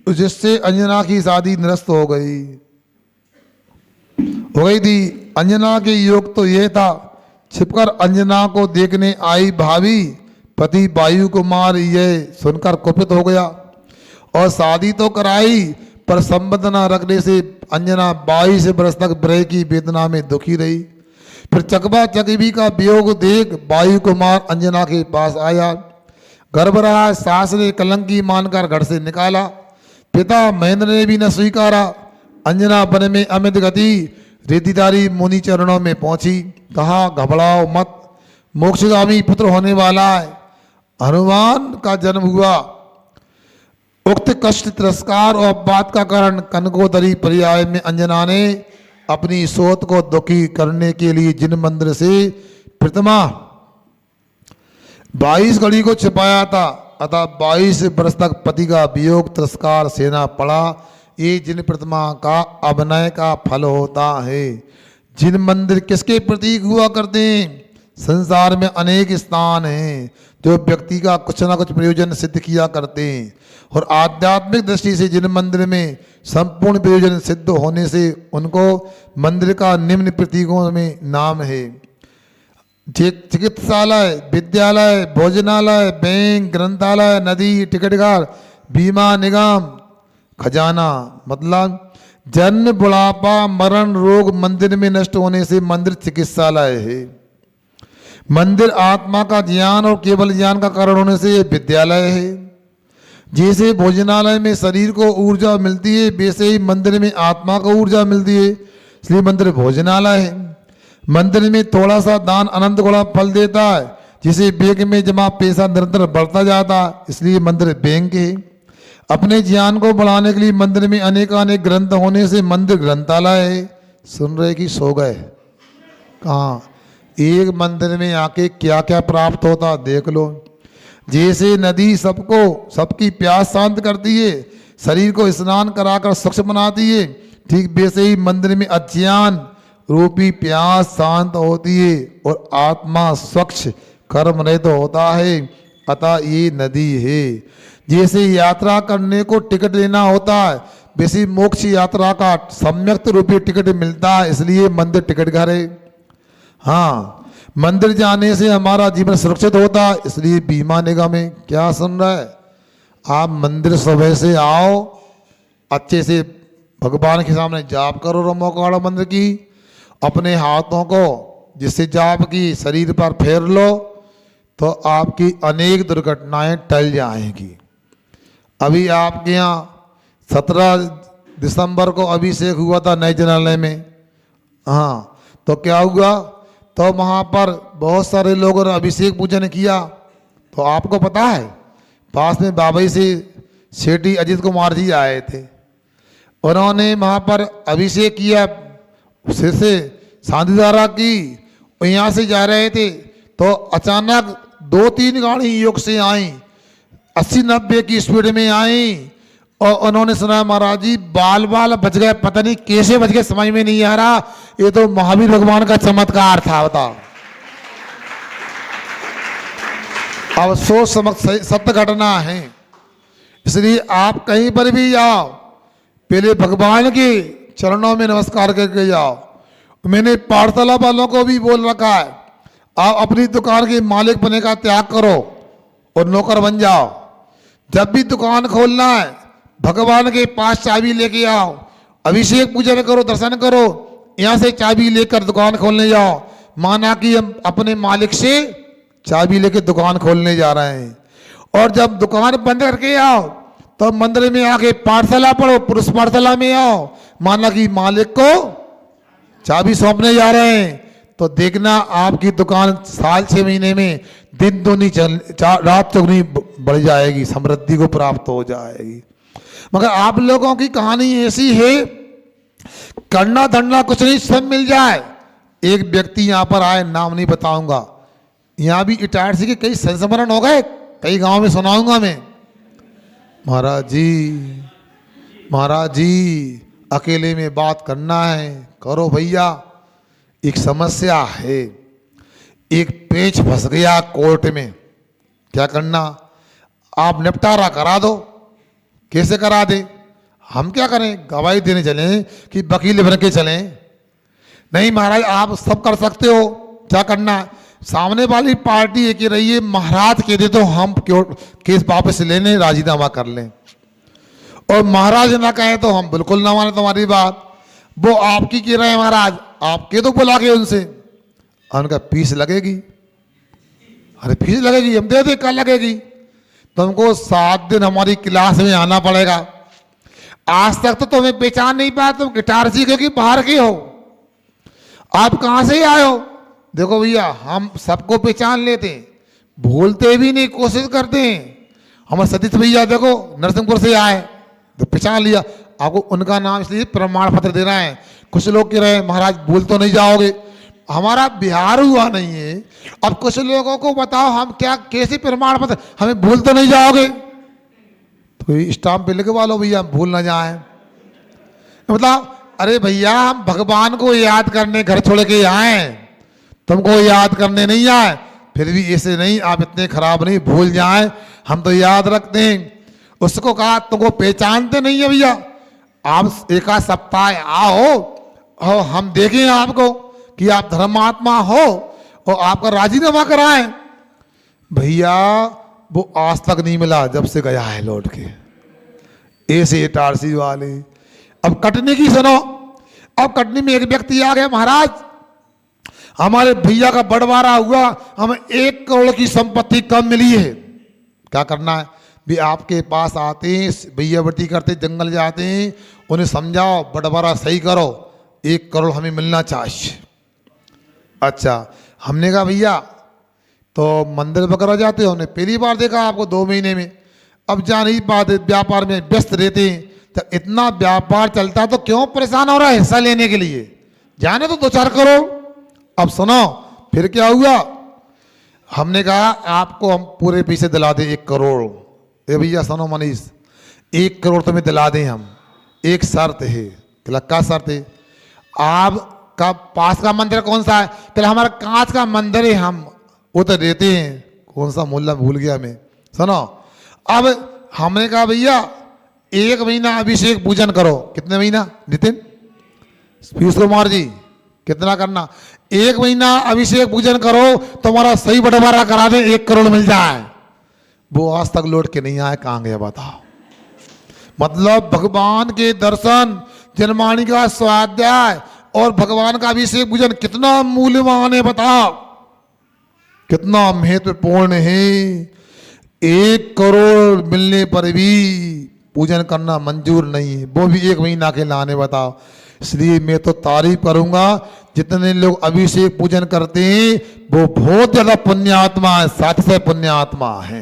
Speaker 1: जिससे अंजना की शादी निरस्त हो गई थी। अंजना के योग तो यह था, छिपकर अंजना को देखने आई भाभी पति वायु कुमार यह सुनकर कुपित हो गया और शादी तो कराई पर संबंध न रखने से अंजना 22 वर्ष तक विरह की वेदना में दुखी रही। फिर चकबा चकबी का वियोग देख वायु कुमार अंजना के पास आया। गर्भ रहा सास ने कलंकी मानकर घर से निकाला। पिता महेंद्र ने भी न स्वीकारा। अंजना वन में अमित गति रिद्धिधारी मुनि चरणों में पहुंची। कहा घबराओ मत, मोक्षगामी पुत्र होने वाला है। हनुमान का जन्म हुआ। उक्त कष्ट तिरस्कार और बात का कारण कनकोदरी पर्याय में अंजना ने अपनी सोत को दुखी करने के लिए जिन मंदिर से प्रतिमा 22 घड़ी को छिपाया था, अतः 22 वर्ष तक पति का वियोग तिरस्कार सेना पड़ा। ये जिन प्रतिमा का अभिनय का फल होता है। जिन मंदिर किसके प्रतीक हुआ करते हैं। संसार में अनेक स्थान हैं जो व्यक्ति का कुछ ना कुछ प्रयोजन सिद्ध किया करते हैं, और आध्यात्मिक दृष्टि से जिन मंदिर में संपूर्ण प्रयोजन सिद्ध होने से उनको मंदिर का निम्न प्रतीकों में नाम है। चिकित्सालय, विद्यालय, भोजनालय, बैंक, ग्रंथालय, नदी, टिकटघर, बीमा निगम, खजाना। मतलब जन्म, बुढ़ापा, मरण, रोग मंदिर में नष्ट होने से मंदिर चिकित्सालय है। मंदिर आत्मा का ज्ञान और केवल ज्ञान का कारण होने से यह विद्यालय है। जैसे भोजनालय में शरीर को ऊर्जा मिलती है, वैसे ही मंदिर में आत्मा को ऊर्जा मिलती है, इसलिए मंदिर भोजनालय है। मंदिर में थोड़ा सा दान अनंत गुणा फल देता है, जिसे बैंक में जमा पैसा निरंतर बढ़ता जाता है, इसलिए मंदिर बैंक है। अपने ज्ञान को बढ़ाने के लिए मंदिर में अनेकानेक ग्रंथ होने से मंदिर ग्रंथालय है। सुन रहे कि सो गए? कहाँ? एक मंदिर में आके क्या क्या प्राप्त होता देख लो। जैसे नदी सबको सबकी प्यास शांत करती है, शरीर को स्नान कराकर स्वच्छ बनाती है, ठीक वैसे ही मंदिर में अज्ञान रूपी प्यास शांत होती है और आत्मा स्वच्छ कर्म रहित होता है। अतः ये नदी है। जैसे यात्रा करने को टिकट लेना होता है, वैसे मोक्ष यात्रा का सम्यक रूपी टिकट मिलता है, इसलिए मंदिर टिकट घर है। हाँ, मंदिर जाने से हमारा जीवन सुरक्षित होता है, इसलिए बीमा निगम है। क्या सुन रहा है? आप मंदिर सुबह से आओ, अच्छे से भगवान के सामने जाप करो रमोकाड़ा मंत्र की, अपने हाथों को जिससे जाप की शरीर पर फेर लो, तो आपकी अनेक दुर्घटनाएं टल जाएंगी। अभी आपके यहाँ 17 दिसंबर को अभिषेक हुआ था नए जनालय में। हाँ, तो क्या हुआ? तो वहाँ पर बहुत सारे लोगों ने अभिषेक पूजन किया। तो आपको पता है, पास में बाबई से सेठी अजीत कुमार जी आए थे, उन्होंने वहाँ पर अभिषेक किया, सिर से शांतिधारा की। यहाँ से जा रहे थे तो अचानक 2-3 गाड़ी योग से आई, 80-90 की स्पीड में आई, और उन्होंने सुना महाराज जी बाल बच गए, पता नहीं कैसे बच गए, समझ में नहीं आ रहा। ये तो महावीर भगवान का चमत्कार था, बताओ। अब सोच समझ सत्य घटना है। इसलिए आप कहीं पर भी जाओ, पहले भगवान के चरणों में नमस्कार करके जाओ। मैंने पाठशाला वालों को भी बोल रखा है, आप अपनी दुकान के मालिक बनने का त्याग करो और नौकर बन जाओ। जब भी दुकान खोलना है, भगवान के पास चाबी लेके आओ, अभिषेक पूजन करो, दर्शन करो, यहाँ से चाबी लेकर दुकान खोलने जाओ, माना कि हम अपने मालिक से चाबी लेके दुकान खोलने जा रहे हैं। और जब दुकान बंद करके आओ तो मंदिर में आके पाठशाला पढ़ो, पुरुष पाठशाला में आओ, माना कि मालिक को चाबी सौंपने जा रहे हैं। तो देखना आपकी दुकान साल 6 महीने में दिन दूनी रात चौगुनी बढ़ जाएगी, समृद्धि को प्राप्त हो जाएगी। मगर आप लोगों की कहानी ऐसी है, करना धरना कुछ नहीं, सब मिल जाए। एक व्यक्ति यहाँ पर आए, नाम नहीं बताऊंगा, यहाँ भी इटारसी के कई संस्मरण हो गए, कई गांव में सुनाऊंगा मैं। महाराज जी अकेले में बात करना है, करो भैया। एक समस्या है, एक पेच फंस गया कोर्ट में, क्या करना? आप निपटारा करा दो। कैसे करा दे? हम क्या करें? गवाही देने चलें कि वकील बन के चलें? नहीं महाराज, आप सब कर सकते हो। क्या करना? सामने वाली पार्टी एक ही रही है, महाराज कह दे तो हम केस वापस लेने राजीनामा कर लें, और महाराज ना कहे तो हम बिल्कुल ना माने तुम्हारी बात। वो आपकी कह रहे हैं महाराज, आपके तो बुला के उनसे, उनका फीस लगेगी। अरे फीस लगेगी, हम दे दे, कल लगेगी। तुमको 7 दिन हमारी क्लास में आना पड़ेगा। आज तक तो तुम्हें पहचान नहीं पाया, तुम गिटार सीखे कि बाहर के हो, आप कहां से आए हो? देखो भैया, हम सबको पहचान लेते हैं, भूलते भी नहीं, कोशिश करते हैं। हमारे सतीश भैया देखो नरसिंहपुर से आए तो पहचान लिया, आपको उनका नाम इसलिए प्रमाण पत्र दे रहे हैं। कुछ लोग कह रहे हैं महाराज भूल तो नहीं जाओगे, हमारा बिहार हुआ नहीं है। अब कुछ लोगों को बताओ हम क्या कैसे प्रमाण पत्र, हमें भूल तो नहीं जाओगे? तो स्टाम्प पे लिखवा लो भैया, भूल ना जाए। मतलब अरे भैया, हम भगवान को याद करने घर छोड़ के आए, तुमको याद करने नहीं आए। फिर भी ऐसे नहीं, आप इतने खराब नहीं, भूल जाए, हम तो याद रखते हैं। उसको कहा तुमको पहचानते नहीं है भैया, आप एक आध सप्ताह आओ, हम देखें आपको कि आप धर्मात्मा हो और आपका राजीनामा कराएं। भैया वो आज तक नहीं मिला जब से गया है लौट के, ऐसे टारसी वाले। अब कटनी की सुनो, अब कटनी में एक व्यक्ति आ गया, महाराज हमारे भैया का बंटवारा हुआ, हमें 1 करोड़ की संपत्ति कम मिली है। क्या करना है भी, आपके पास आते हैं, भैया बटी करते, जंगल जाते हैं, उन्हें समझाओ बंटवारा सही करो, 1 करोड़ हमें मिलना चाहिए। अच्छा, हमने कहा भैया तो मंदिर वगैरह जाते हो? हमने पहली बार देखा आपको 2 महीने में, अब जा नहीं पाते, व्यापार में व्यस्त रहते हैं। तो इतना व्यापार चलता तो क्यों परेशान हो रहा है हिस्सा लेने के लिए, जाने तो 2-4 करोड़। अब सुनो फिर क्या हुआ, हमने कहा आपको हम पूरे पैसे दिला दें 1 करोड़। ए भैया सुनो मनीष, 1 करोड़ तुम्हें दिला दें हम, एक शर्त है। क्या शर्त है? आपका पास का मंदिर कौन सा है? फिर हमारा कांच का मंदिर है, हम वो तो देते हैं, कौन सा मोहल्ला भूल गया मैं। सुनो, अब हमने कहा भैया 1 महीना अभिषेक पूजन करो। कितने महीना नितिन? पीयूष कुमार जी कितना करना? 1 महीना अभिषेक पूजन करो, तुम्हारा सही बंटवारा करा दे, 1 करोड़ मिल जाए। वो आज तक लौट के नहीं आए, कहाँ गया बताओ। मतलब भगवान के दर्शन, जन्माणी का स्वाध्याय और भगवान का अभिषेक पूजन कितना मूल्यवान है बताओ, कितना महत्वपूर्ण है। 1 करोड़ मिलने पर भी पूजन करना मंजूर नहीं है, वो भी 1 महीना के लाने बताओ। इसलिए मैं तो तारीफ करूंगा, जितने लोग अभिषेक पूजन करते हैं वो बहुत ज्यादा पुण्यात्मा है, 700 पुण्यात्मा है।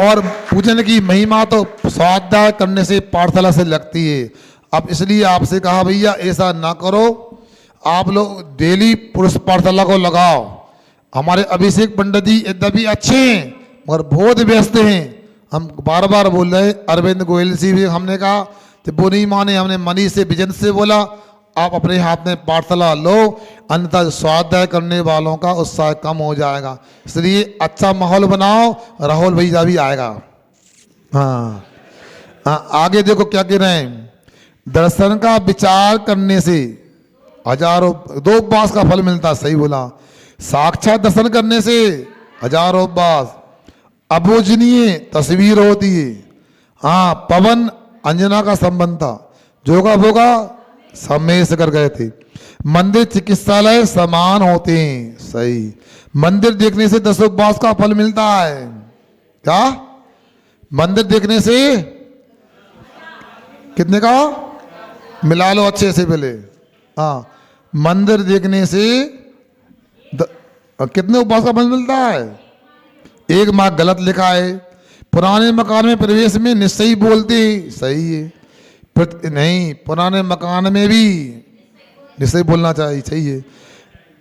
Speaker 1: और पूजन की महिमा तो स्वाध्याय करने से, पाठशाला से लगती है। अब इसलिए आपसे कहा भैया ऐसा ना करो, आप लोग डेली पुरुष पाठशाला को लगाओ। हमारे अभिषेक पंडित जी एकदम भी अच्छे हैं मगर बहुत व्यस्त हैं, हम बार बार बोल रहे हैं। अरविंद गोयल जी भी हमने कहा तो वो नहीं माने, हमने मनीष से विजन से बोला आप अपने हाथ में पाठशाला लो, अन्यथा स्वाध्याय करने वालों का उत्साह कम हो जाएगा। इसलिए अच्छा माहौल बनाओ, राहुल भैया भी आएगा। हाँ आगे देखो क्या कह रहे हैं, दर्शन का विचार करने से हजारों 2 उपवास का फल मिलता। सही बोला, साक्षात दर्शन करने से हजारों उपवास। अबूझनीय तस्वीर होती है। हाँ, पवन अंजना का संबंध था, जोगा भोगा समय से कर गए थे। मंदिर चिकित्सालय समान होते हैं। सही, मंदिर देखने से 10 उपवास का फल मिलता है। क्या? मंदिर देखने से कितने का? मिला लो अच्छे से पहले। हाँ, मंदिर देखने से कितने उपवास का फल मिलता है? 1 माह गलत लिखा है। पुराने मकान में प्रवेश में निश्चय बोलते। सही है, नहीं पुराने मकान में भी निश्चय बोलना चाहिए।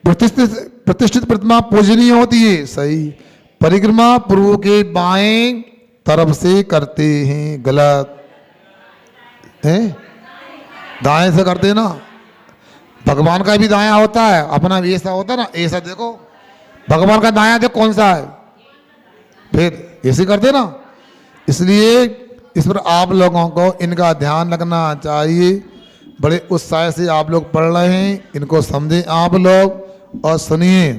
Speaker 1: प्रतिष्ठित प्रतिमा पूजनीय होती है। सही, परिक्रमा पूर्व के बाएं तरफ से करते हैं। गलत है, दाएं से करते ना। भगवान का भी दाया होता है, अपना भी ऐसा होता है ना। ऐसा देखो, भगवान का दाया देखो कौन सा है, फिर ऐसे करते ना। इसलिए इस पर आप लोगों को इनका ध्यान रखना चाहिए। बड़े उत्साह से आप लोग पढ़ रहे हैं, इनको समझें आप लोग और सुनिए।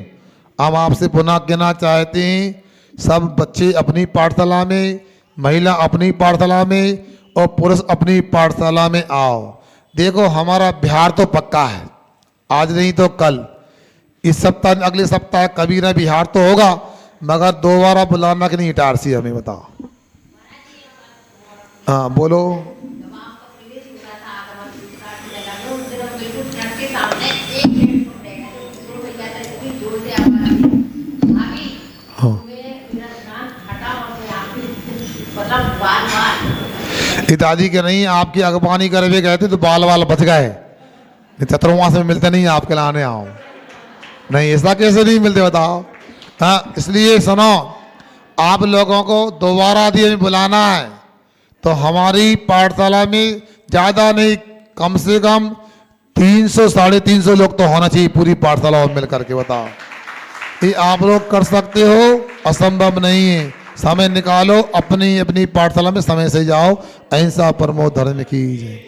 Speaker 1: हम आपसे पुनः कहना चाहते हैं, सब बच्चे अपनी पाठशाला में, महिला अपनी पाठशाला में और पुरुष अपनी पाठशाला में आओ। देखो हमारा बिहार तो पक्का है, आज नहीं तो कल, इस सप्ताह अगले सप्ताह कभी ना बिहार तो होगा, मगर दोबारा बुलाना कि नहीं टारसी हमें बताओ। हाँ बोलो। दादी के नहीं, आपकी अगवानी कर भी गए थे तो बाल वाल बच गए, चतुर्मास में मिलते नहीं, आपके लाने आओ। नहीं ऐसा कैसे नहीं मिलते बताओ। हाँ, इसलिए सुनो, आप लोगों को दोबारा यदि हमें बुलाना है तो हमारी पाठशाला में ज़्यादा नहीं, कम से कम 300-350 लोग तो होना चाहिए पूरी पाठशाला मिल करके। बताओ, ये आप लोग कर सकते हो, असंभव नहीं है। समय निकालो, अपनी अपनी पाठशाला में समय से जाओ। अहिंसा परमो धर्म की जय।